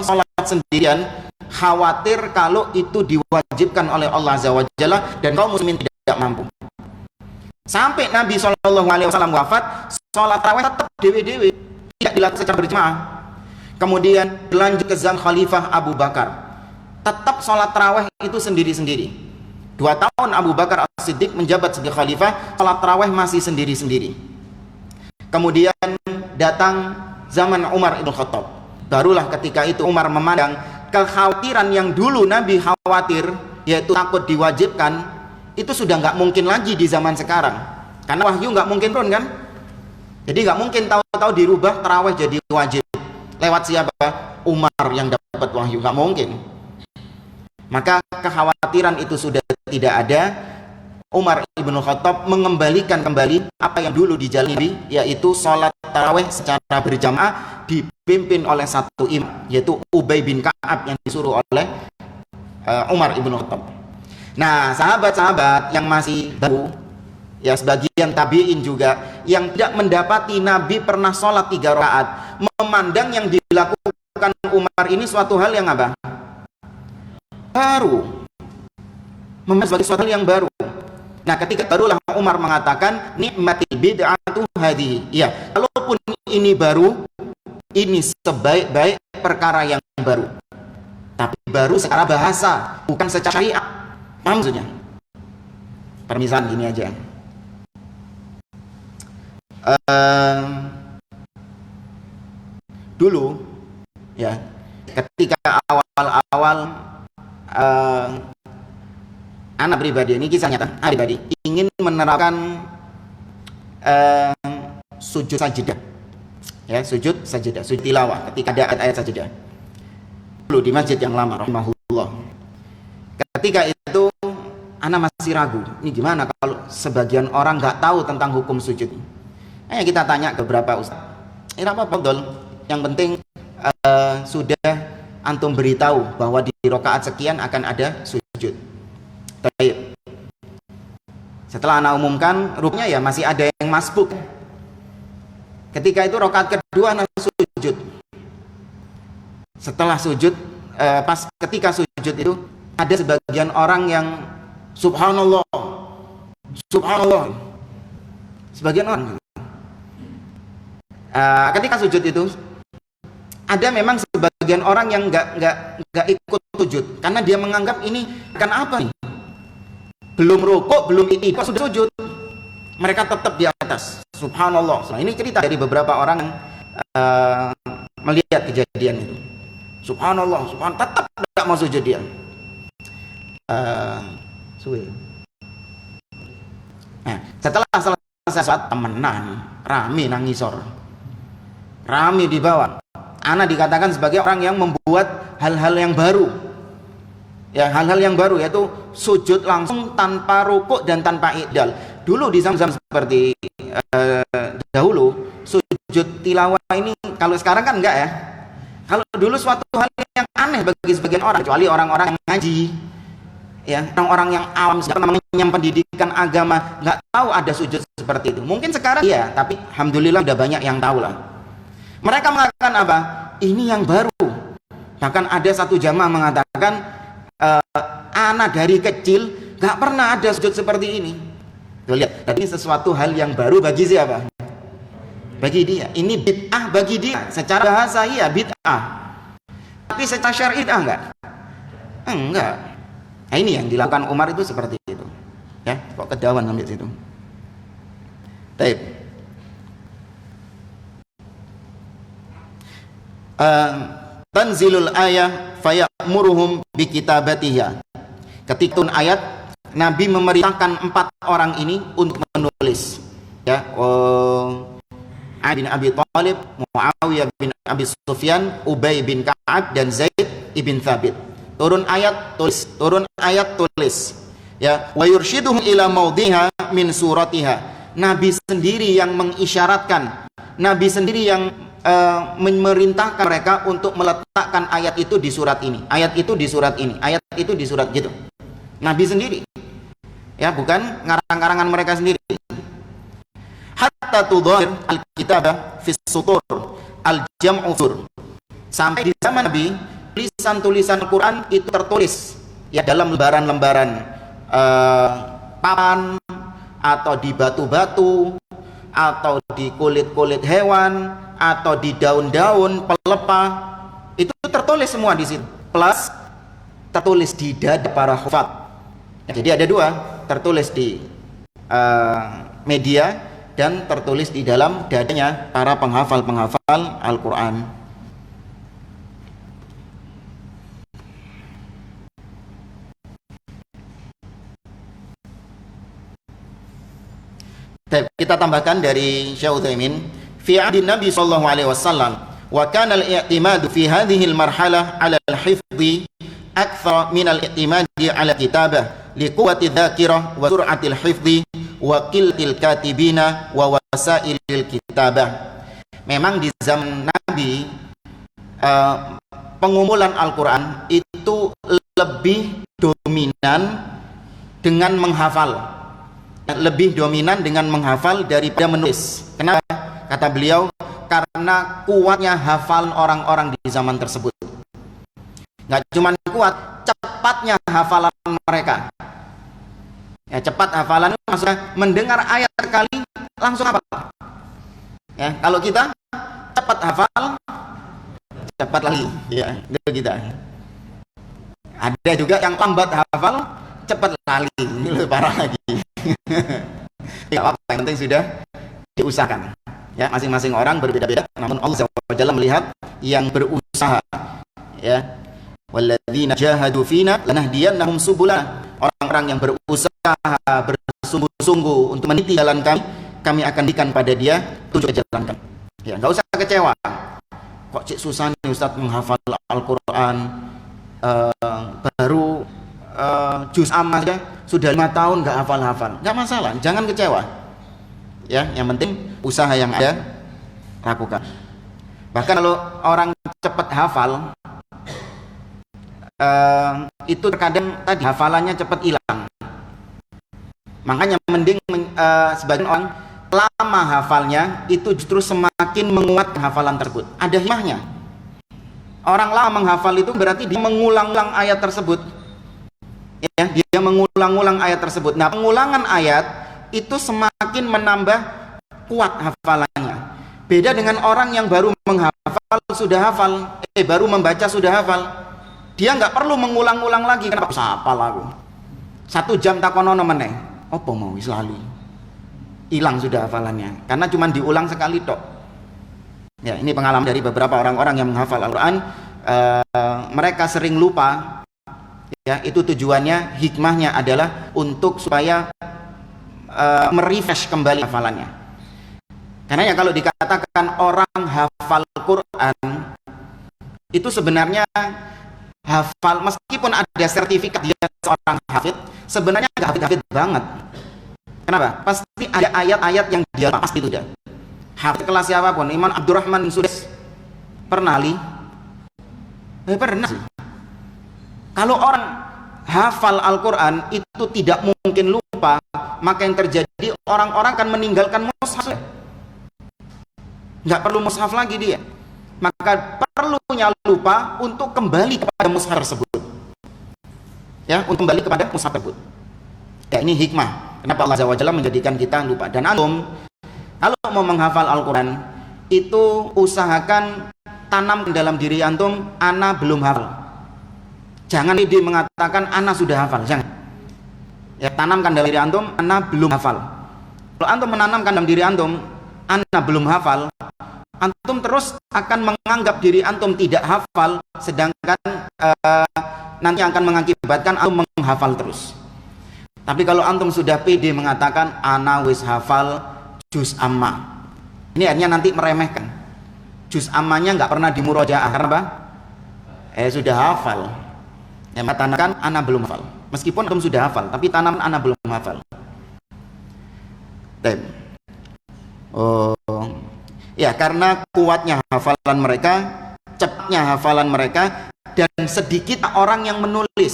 Speaker 1: sholat sendirian khawatir kalau itu diwajibkan oleh Allah Azza wa Jalla dan kaum muslimin tidak mampu. Sampai Nabi SAW wafat, sholat tarawih tetap dewe-dewe, tidak dilakukan secara berjamaah. Kemudian berlanjut ke zaman Khalifah Abu Bakar, tetap sholat tarawih itu sendiri-sendiri. 2 tahun Abu Bakar As-Siddiq menjabat sebagai khalifah, sholat tarawih masih sendiri-sendiri. Kemudian datang zaman Umar Ibn Khattab, barulah ketika itu Umar memandang kekhawatiran yang dulu Nabi khawatir, yaitu takut diwajibkan, itu sudah nggak mungkin lagi di zaman sekarang, karena wahyu nggak mungkin turun kan. Jadi nggak mungkin tahu-tahu dirubah tarawih jadi wajib. Lewat siapa? Umar yang dapat wahyu, nggak mungkin. Maka kekhawatiran itu sudah tidak ada. Umar Ibn Khattab mengembalikan kembali apa yang dulu dijalani, yaitu sholat tarawih secara berjamaah dipimpin oleh satu imam, yaitu Ubay bin Ka'ab yang disuruh oleh Umar Ibn Khattab. Nah, sahabat-sahabat yang masih baru, ya sebagian tabi'in juga yang tidak mendapati Nabi pernah sholat 3 rakaat, memandang yang dilakukan Umar ini suatu hal yang apa? Baru, memandang sebagai suatu hal yang baru. Nah, ketika barulah Umar mengatakan nikmatil bid'atu hadhihi. Ya, kalaupun ini baru, ini sebaik-baik perkara yang baru. Tapi baru secara bahasa, bukan secara syariat. Paham maksudnya? Permisalan gini aja. Dulu, ya, ketika awal-awal anak pribadi, ini kisah nyata, anak pribadi ingin menerapkan sujud sajidah, ya, sujud sajidah, sujud tilawah ketika ada ayat sajidah. Dulu di masjid yang lama, rahimahullah. Ketika itu anak masih ragu, ini gimana kalau sebagian orang nggak tahu tentang hukum sujud. Kita tanya ke beberapa ustaz. Ini apa betul? Yang penting sudah antum beritahu bahwa di rakaat sekian akan ada sujud. Baik. Setelah anak umumkan, rupanya ya masih ada yang masbuk. Ketika itu rakaat kedua anak sujud. Setelah sujud, pas ketika sujud itu ada sebagian orang yang subhanallah, subhanallah. Sebagian orang. Ketika sujud itu ada memang sebagian orang yang nggak ikut sujud karena dia menganggap ini kan apa nih? Belum rukuk, belum itikaf sudah sujud. Mereka tetap di atas. Subhanallah. Nah, ini cerita dari beberapa orang yang melihat kejadian itu. Subhanallah, tetap tidak mau sujud dia. Nah, setelah selesai saat temenan, rame nangisor, rame di bawah. Ana dikatakan sebagai orang yang membuat hal-hal yang baru. Ya, hal-hal yang baru yaitu sujud langsung tanpa rukuk dan tanpa i'dal. Dulu di zaman seperti dahulu sujud tilawah ini, kalau sekarang kan enggak ya. Kalau dulu suatu hal yang aneh bagi sebagian orang, kecuali orang-orang yang ngaji, ya, orang-orang yang awam yang pendidikan agama nggak tahu ada sujud seperti itu. Mungkin sekarang iya, tapi alhamdulillah udah banyak yang tahu lah. Mereka mengatakan apa? Ini yang baru. Bahkan ada satu jamaah mengatakan anak dari kecil nggak pernah ada sujud seperti ini. Tuh, lihat, ini sesuatu hal yang baru bagi siapa? Bagi dia. Ini bid'ah bagi dia. Secara bahasa iya bid'ah, tapi secara syar'i enggak. Enggak. Nah, ini yang dilakukan Umar itu seperti itu. Ya, kok kedawan sampai situ. Baik. Tanzilul ayah fayamuruhum bikitabatiha. Ketika ayat, Nabi memerintahkan 4 orang ini untuk menulis. Ya, Ali bin Abi Thalib, Muawiyah bin Abi Sufyan, Ubay bin Ka'ab dan Zaid ibn Thabit. Turun ayat tulis, turun ayat tulis. Ya, wa yurshiduhum ila maudhiha min suratiha. Nabi sendiri yang mengisyaratkan, Nabi sendiri yang memerintahkan mereka untuk meletakkan ayat itu di surat ini, ayat itu di surat ini, ayat itu di surat gitu. Nabi sendiri. Ya, bukan ngarang-ngarangan mereka sendiri. Hatta tudhahir al-kitabah fi sutur al-jam'u. Sampai di zaman Nabi tulisan-tulisan Al-Quran itu tertulis ya dalam lembaran-lembaran papan, atau di batu-batu, atau di kulit-kulit hewan, atau di daun-daun pelepah, itu tertulis semua di situ. Plus tertulis di dada para hufaz. Jadi ada dua, tertulis di media dan tertulis di dalam dadanya para penghafal Al-Quran. Kita tambahkan dari Syekh Utsaimin, fi ahdi Nabi sallallahu alaihi wasallam wa kana al-i'timadu fi hadhihi al-marhalah 'ala al-hifdhi akthar min al-i'timadi 'ala kitabah li quwwati dzakirah wa sur'ati al-hifdhi wa qillatil katibina wa wasailil kitabah. Memang di zaman Nabi pengumpulan Al-Quran itu lebih dominan dengan menghafal, lebih dominan dengan menghafal daripada menulis. Kenapa? Kata beliau, karena kuatnya hafalan orang-orang di zaman tersebut. Nggak cuma kuat, cepatnya hafalan mereka. Ya, cepat hafalan maksudnya mendengar ayat sekali langsung hafal. Ya, kalau kita cepat hafal, cepat lagi. Ya, itu kita. Ada juga yang lambat hafal, cepat lali. Ini lebih parah lagi. Ya, apa yang penting sudah diusahakan. Ya, masing-masing orang berbeda-beda, namun Allah SWT melihat yang berusaha. Ya, walladzina jahadu fina lanahdiyannahum subulana. Orang-orang yang berusaha bersungguh-sungguh untuk meniti jalan kami akan berikan pada dia tujuh jalan kami. Ya, enggak usah kecewa. Kok cik susah nih Ustaz menghafal Al-Quran, baru juz amma saja sudah 5 tahun nggak hafal-hafal. Nggak masalah, jangan kecewa. Ya, yang penting usaha yang ada lakukan. Bahkan kalau orang cepat hafal, itu terkadang tadi hafalannya cepat hilang. Makanya mending sebagian orang lama hafalnya itu justru semakin menguatkan hafalan tersebut. Ada hikmahnya. Orang lama menghafal itu berarti dia mengulang-ulang ayat tersebut. Ya, dia mengulang-ulang ayat tersebut. Nah, pengulangan ayat itu semakin menambah kuat hafalannya. Beda dengan orang yang baru menghafal sudah hafal, baru membaca sudah hafal. Dia nggak perlu mengulang-ulang lagi. Kenapa? Hafal aku. 1 jam takonono meneh. Apa mau wis lali? Hilang sudah hafalannya. Karena cuma diulang sekali tok. Ya, ini pengalaman dari beberapa orang-orang yang menghafal Al-Quran. Mereka sering lupa. Ya, itu tujuannya, hikmahnya adalah untuk supaya merefresh kembali hafalannya. Karena ya kalau dikatakan orang hafal Quran itu sebenarnya hafal, meskipun ada sertifikat dia seorang hafid, sebenarnya nggak hafid banget. Kenapa? Pasti ada ayat-ayat yang dia pasti itu dia. Hafid kelas siapapun, Imam Abdurrahman bin Sudais pernah li? Pernah sih. Kalau orang hafal Al-Quran itu tidak mungkin lupa, maka yang terjadi orang-orang akan meninggalkan mushaf. Nggak perlu mushaf lagi dia. Maka perlunya lupa untuk kembali kepada mushaf tersebut. Ya, untuk kembali kepada mushaf tersebut. Ya, ini hikmah. Kenapa Allah Azza wa Jalla menjadikan kita lupa. Dan antum, kalau mau menghafal Al-Quran, itu usahakan tanam dalam diri antum, ana belum hafal. Jangan dia mengatakan ana sudah hafal, jangan. Ya, tanamkan dalam diri antum, ana belum hafal. Kalau antum menanamkan dalam diri antum, ana belum hafal, antum terus akan menganggap diri antum tidak hafal, sedangkan nanti akan mengakibatkan antum menghafal terus. Tapi kalau antum sudah pede mengatakan ana wis hafal juz amma, ini artinya nanti meremehkan. Juz ammanya nggak pernah dimurojaah, karena apa? Sudah hafal. Yang tanamkan ana belum hafal. Meskipun antum sudah hafal, tapi tanam ana belum hafal. Ya, karena kuatnya hafalan mereka, cepatnya hafalan mereka, dan sedikit orang yang menulis.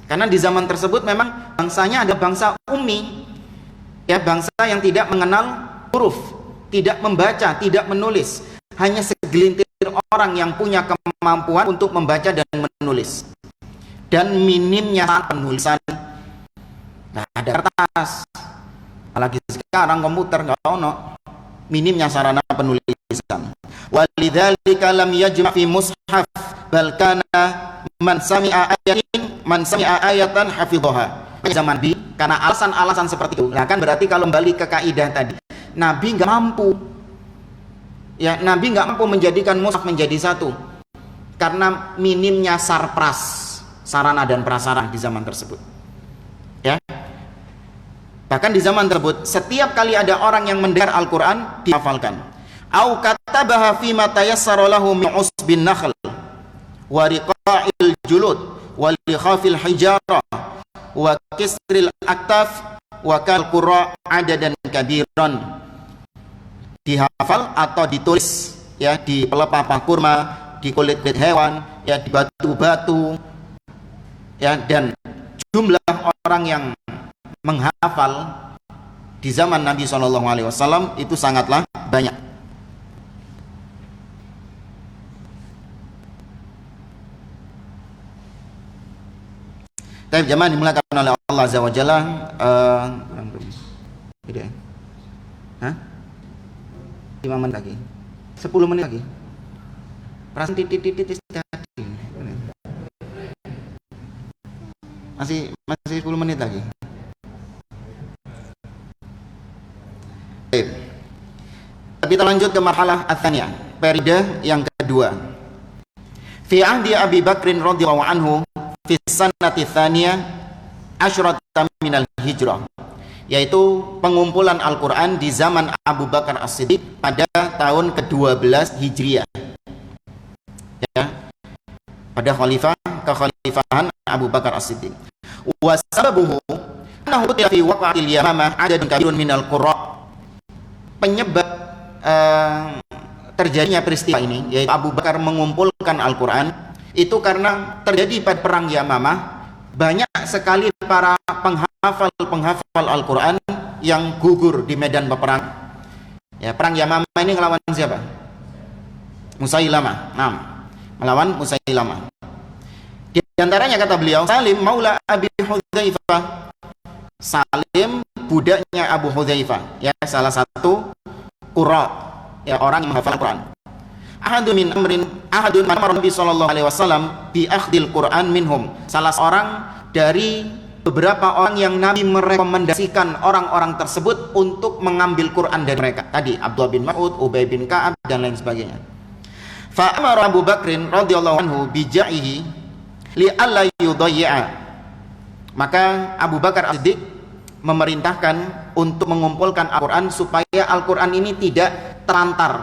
Speaker 1: Karena di zaman tersebut memang bangsanya ada bangsa ummi, ya, bangsa yang tidak mengenal huruf, tidak membaca, tidak menulis. Hanya segelintir orang yang punya kemampuan untuk membaca dan menulis, dan minimnya penulisan. Nah, ada kertas, apalagi sekarang komputer nggak ono, minimnya sarana penulisan. Walidzalika lam yajma' fi mushaf bal kana man sami'a ayatan hafidhaha. Zaman Nabi, karena alasan-alasan seperti itu. Nah, kan berarti kalau kembali ke kaidah tadi, Nabi nggak mampu. Ya, Nabi nggak mampu menjadikan mushaf menjadi satu karena minimnya sarpras, sarana dan prasarana di zaman tersebut. Ya. Bahkan di zaman tersebut, setiap kali ada orang yang mendengar Al-Qur'an dihafalkan. Au katabaha fi ma tayassara lahu min usbin nakhl wa riqa'il julud wa likhafil hijarah wa kisril aktaf wa kal qurra adadan kabiran. Dihafal atau ditulis ya di pelepah kurma, di kulit-kulit hewan, ya di batu-batu, ya, dan jumlah orang yang menghafal di zaman Nabi SAW itu sangatlah banyak. Tapi jamaah dimulakan oleh Allah Azza wa Jalla, kurang lebih tidak ya? Hah? 5 menit lagi, 10 menit lagi. Perasaan titik tadi masih 10 menit lagi. Baik. Kita lanjut ke marhalah ats-tsaniyah, periode yang kedua. Fi ahdi Abi Bakrin radhiyallahu anhu fi sanati tsaniyah asyrata minal hijrah, yaitu pengumpulan Al-Quran di zaman Abu Bakar As-Siddiq pada tahun ke-12 Hijriah, ya, pada kekhalifahan Abu Bakar As-Siddiq. Wa sababuhu annahu qutila fi waqa'il Yamamah adadun kabirun minal qurra. Penyebab terjadinya peristiwa ini, yaitu Abu Bakar mengumpulkan Al-Quran, itu karena terjadi pada perang Yamamah banyak sekali para penghafal Al-Quran yang gugur di medan peperangan. Ya, perang Yamamah ini ngelawan siapa? Musailamah. Melawan Musailamah. Di antaranya kata beliau, Salim maula Abi Hudzaifah. Salim budaknya Abu Hudzaifah, ya, salah satu qurra, ya, orang yang menghafal Al-Quran. Ahadun amar Nabi sallallahu alaihi wasallam bi akhdil Quran minhum. Salah seorang dari beberapa orang yang Nabi merekomendasikan orang-orang tersebut untuk mengambil Quran dari mereka. Tadi Abdullah bin Mas'ud, Ubay bin Ka'ab dan lain sebagainya. Fa amara Abu Bakrin radhiyallahu anhu bi ja'ihi li alla yudayya. Maka Abu Bakar As-Siddiq memerintahkan untuk mengumpulkan Al-Quran supaya Al-Quran ini tidak telantar,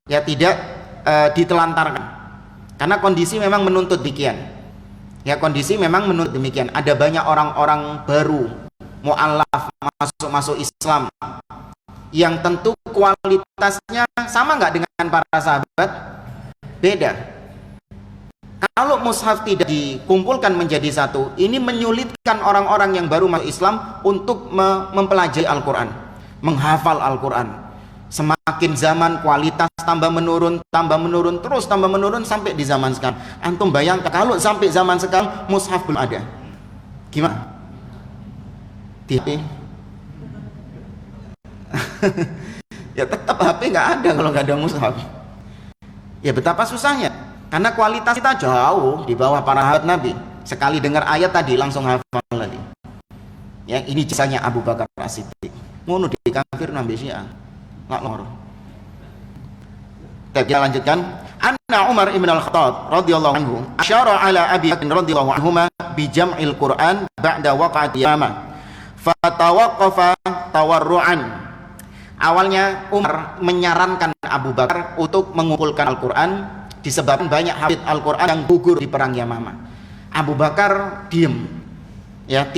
Speaker 1: ya, tidak ditelantarkan, karena kondisi memang menuntut demikian. Ya, kondisi memang menuntut demikian. Ada banyak orang-orang baru mu'allaf masuk Islam yang tentu kualitasnya sama nggak dengan para sahabat? Beda. Kalau mushaf tidak dikumpulkan menjadi satu, ini menyulitkan orang-orang yang baru masuk Islam untuk mempelajari Al-Quran, menghafal Al-Quran. Semakin zaman kualitas tambah menurun, terus tambah menurun sampai di zaman sekarang. Antum bayangkan kalau sampai zaman sekarang mushaf belum ada, gimana? Ya tetap HP nggak ada kalau nggak ada mushaf. Ya betapa susahnya, karena kualitas kita jauh di bawah para sahabat Nabi. Sekali dengar ayat tadi langsung hafal lagi. Ya, ini kisahnya Abu Bakar As-Siddiq. Ngono di kafir nambe Syiah. Kita lanjutkan. Anna Umar ibn al-Khattab radhiyallahu anhu asyara ala Abi Bakr radhiyallahu anhuma bi jam'il Qur'an ba'da waqa'at Yamamah fatawaqqafa tawarru'an. Awalnya Umar menyarankan Abu Bakar untuk mengumpulkan Al-Quran disebabkan banyak hafid Al-Quran yang gugur di perang Yamamah. Abu Bakar diam, ya,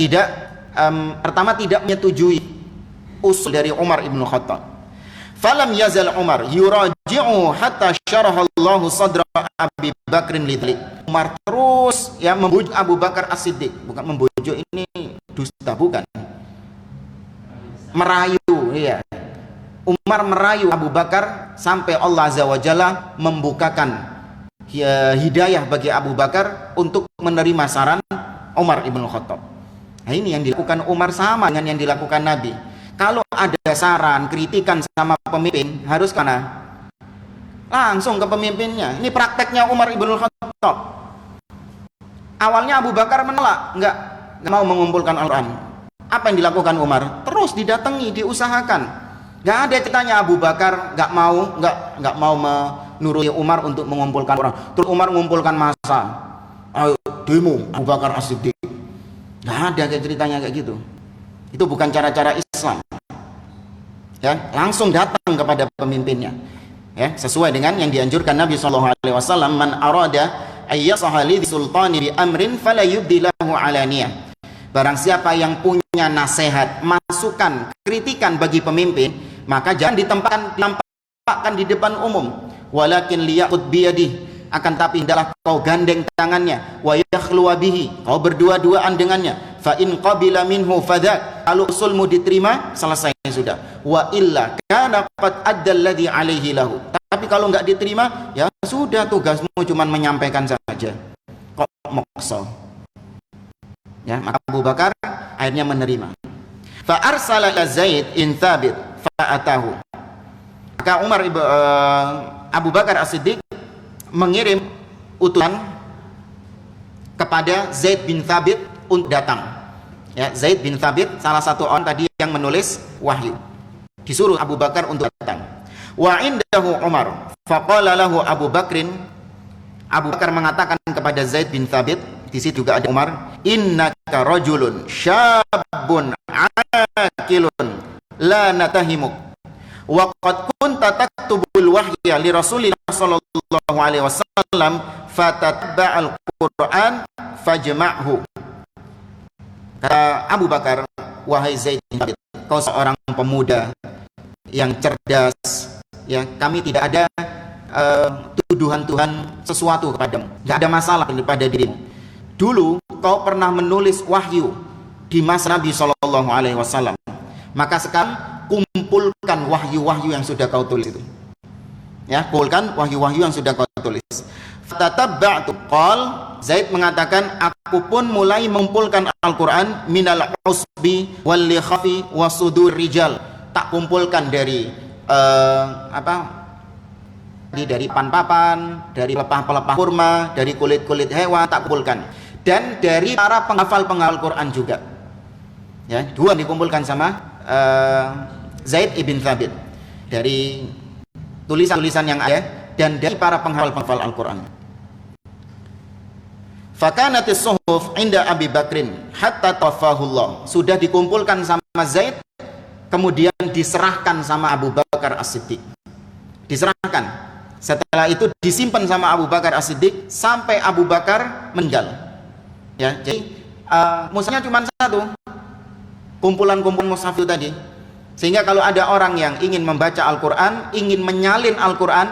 Speaker 1: pertama tidak menyetujui usul dari Umar ibn Khattab. Falam yazal Umar yuraji'u hatta syarahallahu sadra Abi Bakrin lidhalik. Umar terus, ya, membujuk Abu Bakar As-Siddiq. Bukan membujuk, ini dusta, bukan, merayu, ya, Umar merayu Abu Bakar sampai Allah Azza wa Jalla membukakan hidayah bagi Abu Bakar untuk menerima saran Umar ibn Khattab. Nah, ini yang dilakukan Umar sama dengan yang dilakukan Nabi. Kalau ada saran, kritikan sama pemimpin, harus kemana? Langsung ke pemimpinnya. Ini prakteknya Umar ibn Khattab. Awalnya Abu Bakar menolak, nggak mau mengumpulkan Al-Quran. Apa yang dilakukan Umar? Terus didatangi, diusahakan. Nggak ada ceritanya Abu Bakar nggak mau menuruni Umar untuk mengumpulkan orang. Terus Umar mengumpulkan massa. Ayo demo Abu Bakar As-Siddiq. Nggak ada kayak ceritanya kayak gitu. Itu bukan cara-cara Islam. Ya, langsung datang kepada pemimpinnya. Ya, sesuai dengan yang dianjurkan Nabi SAW, man arada ayyasaha lidhi sultani bi amrin fala yubdilahu alaniyah. Barang siapa yang punya nasihat, masukan, kritikan bagi pemimpin, maka jangan ditampakkan di depan umum. Walakin liyaqud biyadih, akan tapi hendaklah kau gandeng tangannya, wa yakhluwa bihi, kau berdua-duaan dengannya. Fa in qabila minhu fadha, kalau usulmu diterima, selesai sudah. Wa illa kana qad adda alladhi alaihi lahu. Tapi kalau enggak diterima, ya sudah, tugasmu cuma menyampaikan saja. Kok maksa? Ya, maka Abu Bakar akhirnya menerima. Fa arsala ila Zaid bin Thabit fa atahu. Maka Abu Bakar As-Siddiq mengirim utusan kepada Zaid bin Thabit untuk datang. Ya, Zaid bin Thabit salah satu orang tadi yang menulis wahyu. Disuruh Abu Bakar untuk datang. Wa indahu Umar. Faqala lahu Abu Bakrin. Abu Bakar mengatakan kepada Zaid bin Thabit, di situ juga ada Umar, innaka rajulun syabun akilun la natahimuk wa qad kunta taktubul wahya li Rasulillah sallallahu alaihi wasallam fatatba'al Qur'an fajma'hu. Kata Abu Bakar, wahai Zaid bin Thabit, kau seorang pemuda yang cerdas, ya, kami tidak ada tuduhan-tuduhan sesuatu kepadamu, tidak ada masalah pada dirimu. Dulu kau pernah menulis wahyu di masa Nabi Shallallahu Alaihi Wasallam, maka sekarang kumpulkan wahyu-wahyu yang sudah kau tulis itu. Ya, kumpulkan wahyu-wahyu yang sudah kau tulis. Fatataba'tu, qal, Zaid mengatakan, aku pun mulai mengumpulkan Al-Quran minal usbi wal likhafi wasudur rijal. Tak kumpulkan dari dari pan-papan, dari pelepah-pelepah kurma, dari kulit-kulit hewan, tak kumpulkan. Dan dari para penghafal Quran juga. Ya, dua dikumpulkan sama Zaid ibn Thabit. Dari tulisan-tulisan yang ada dan dari para penghafal Al-Quran. Fakanatis suhuf inda Abi Bakrin hatta tawafahullah. Sudah dikumpulkan sama Zaid, kemudian diserahkan sama Abu Bakar As-Siddiq. Diserahkan. Setelah itu disimpan sama Abu Bakar As-Siddiq sampai Abu Bakar meninggal. Ya, jadi mushafnya cuma satu, kumpulan-kumpulan mushaf itu tadi. Sehingga kalau ada orang yang ingin membaca Al-Quran, ingin menyalin Al-Quran,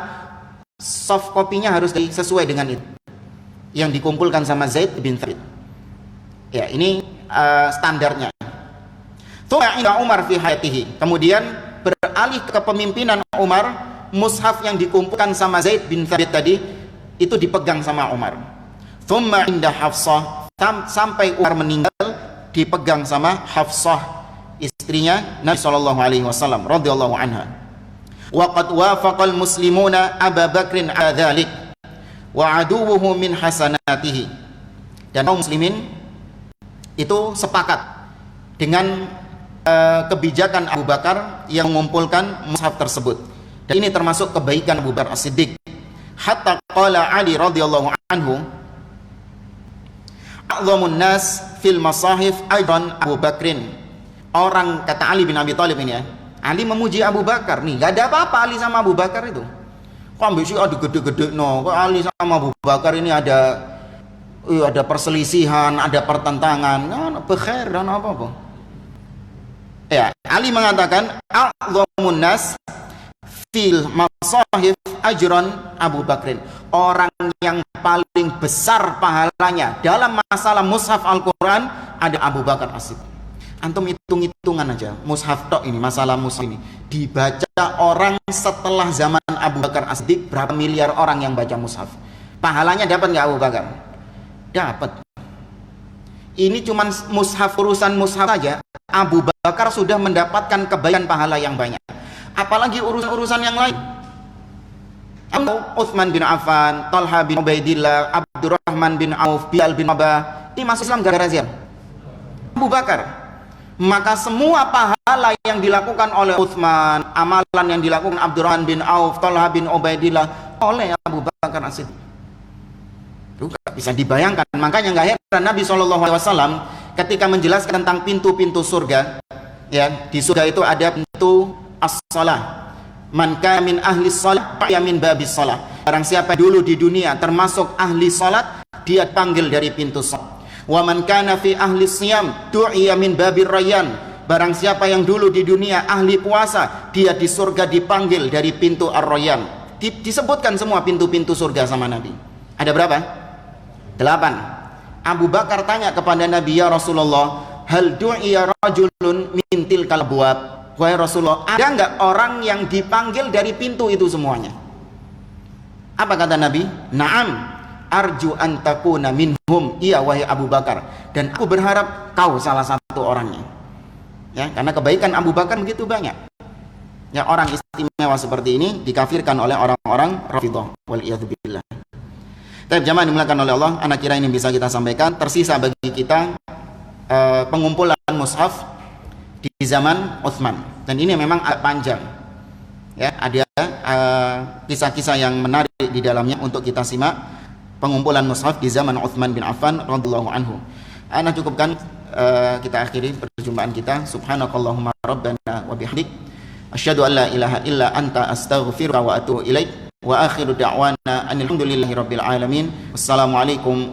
Speaker 1: soft copy-nya harus sesuai dengan itu yang dikumpulkan sama Zaid bin Thabit. Ya, ini standarnya. Thumma inda Umar fi hayatihi. Kemudian beralih ke kepemimpinan Umar, mushaf yang dikumpulkan sama Zaid bin Thabit tadi itu dipegang sama Umar. Thumma inda Hafsah, sampai Umar meninggal dipegang sama Hafsah, istrinya Nabi sallallahu alaihi wasallam radhiyallahu anha. Wa qad wafaqal muslimuna Abu Bakrin ala dzalik wa aduwwuhu min hasanatihi. Dan kaum muslimin itu sepakat dengan kebijakan Abu Bakar yang mengumpulkan mushaf tersebut. Dan ini termasuk kebaikan Abu Bakar As-Siddiq. Hatta qala Ali radhiyallahu anhu, a'dhamun nas fil masahif ajran Abu Bakrin. Orang, kata Ali bin Abi Thalib ini ya, Ali memuji Abu Bakar nih, gak ada apa-apa Ali sama Abu Bakar itu. Kok ambil sih ada gede-gede, no, kok Ali sama Abu Bakar ini ada perselisihan, ada pertentangan, nah, bekhair dan apa-apa. Ya, Ali mengatakan a'dhamun nas fil masahif ajran Abu Bakrin. Orang yang paling besar pahalanya dalam masalah mushaf Al-Quran ada Abu Bakar As-Siddiq. Antum hitung-hitungan aja, mushaf tok ini, masalah mushaf ini dibaca orang setelah zaman Abu Bakar As-Siddiq, berapa miliar orang yang baca mushaf? Pahalanya dapat nggak Abu Bakar? Dapat. Ini cuman mushaf, urusan mushaf saja Abu Bakar sudah mendapatkan kebaikan pahala yang banyak, apalagi urusan-urusan yang lain. Utsman bin Affan, Talha bin Ubaidillah, Abdurrahman bin Auf, Bilal bin Rabah, ini masuk Islam gara-gara siapa? Abu Bakar. Maka semua pahala yang dilakukan oleh Utsman, amalan yang dilakukan Abdurrahman bin Auf, Talha bin Ubaidillah oleh Abu Bakar As-Siddiq, itu gak bisa dibayangkan. Makanya nggak heran Nabi SAW ketika menjelaskan tentang pintu-pintu surga, ya, di surga itu ada pintu as-salah. Man kana min ahli shalah fa min babis shalah. Barang siapa dulu di dunia termasuk ahli salat, dia panggil dari pintu salat. Wa man kana fi ahli siyam du'iya min babir rayyan. Barang siapa yang dulu di dunia ahli puasa, dia di surga dipanggil dari pintu ar-rayyan. Disebutkan semua pintu-pintu surga sama Nabi. Ada berapa? 8. Abu Bakar tanya kepada Nabi, ya Rasulullah, hal du'iya rajulun min tilkal abwab? Wahai Rasulullah, ada enggak orang yang dipanggil dari pintu itu semuanya? Apa kata Nabi? Naam, arju an takuna minhum. Iya wahai Abu Bakar, dan aku berharap kau salah satu orangnya. Ya, karena kebaikan Abu Bakar begitu banyak. Ya, orang istimewa seperti ini dikafirkan oleh orang-orang Rafidhah. Wal iyadzu billah. Tapi jamaah dimuliakan oleh Allah, anak kira ini bisa kita sampaikan. Tersisa bagi kita pengumpulan mushaf di zaman Utsman, dan ini memang agak panjang. Ya, ada kisah-kisah yang menarik di dalamnya untuk kita simak. Pengumpulan mushaf di zaman Utsman bin Affan radhiyallahu anhu. Ana cukupkan, kita akhiri perjumpaan kita. Subhanakallahumma rabbana wa bihamdik, asyhadu an la ilaha illa anta, astaghfiruka wa atubu ilaik. Wa akhiru da'wana alhamdulillahi rabbil alamin. Wassalamualaikum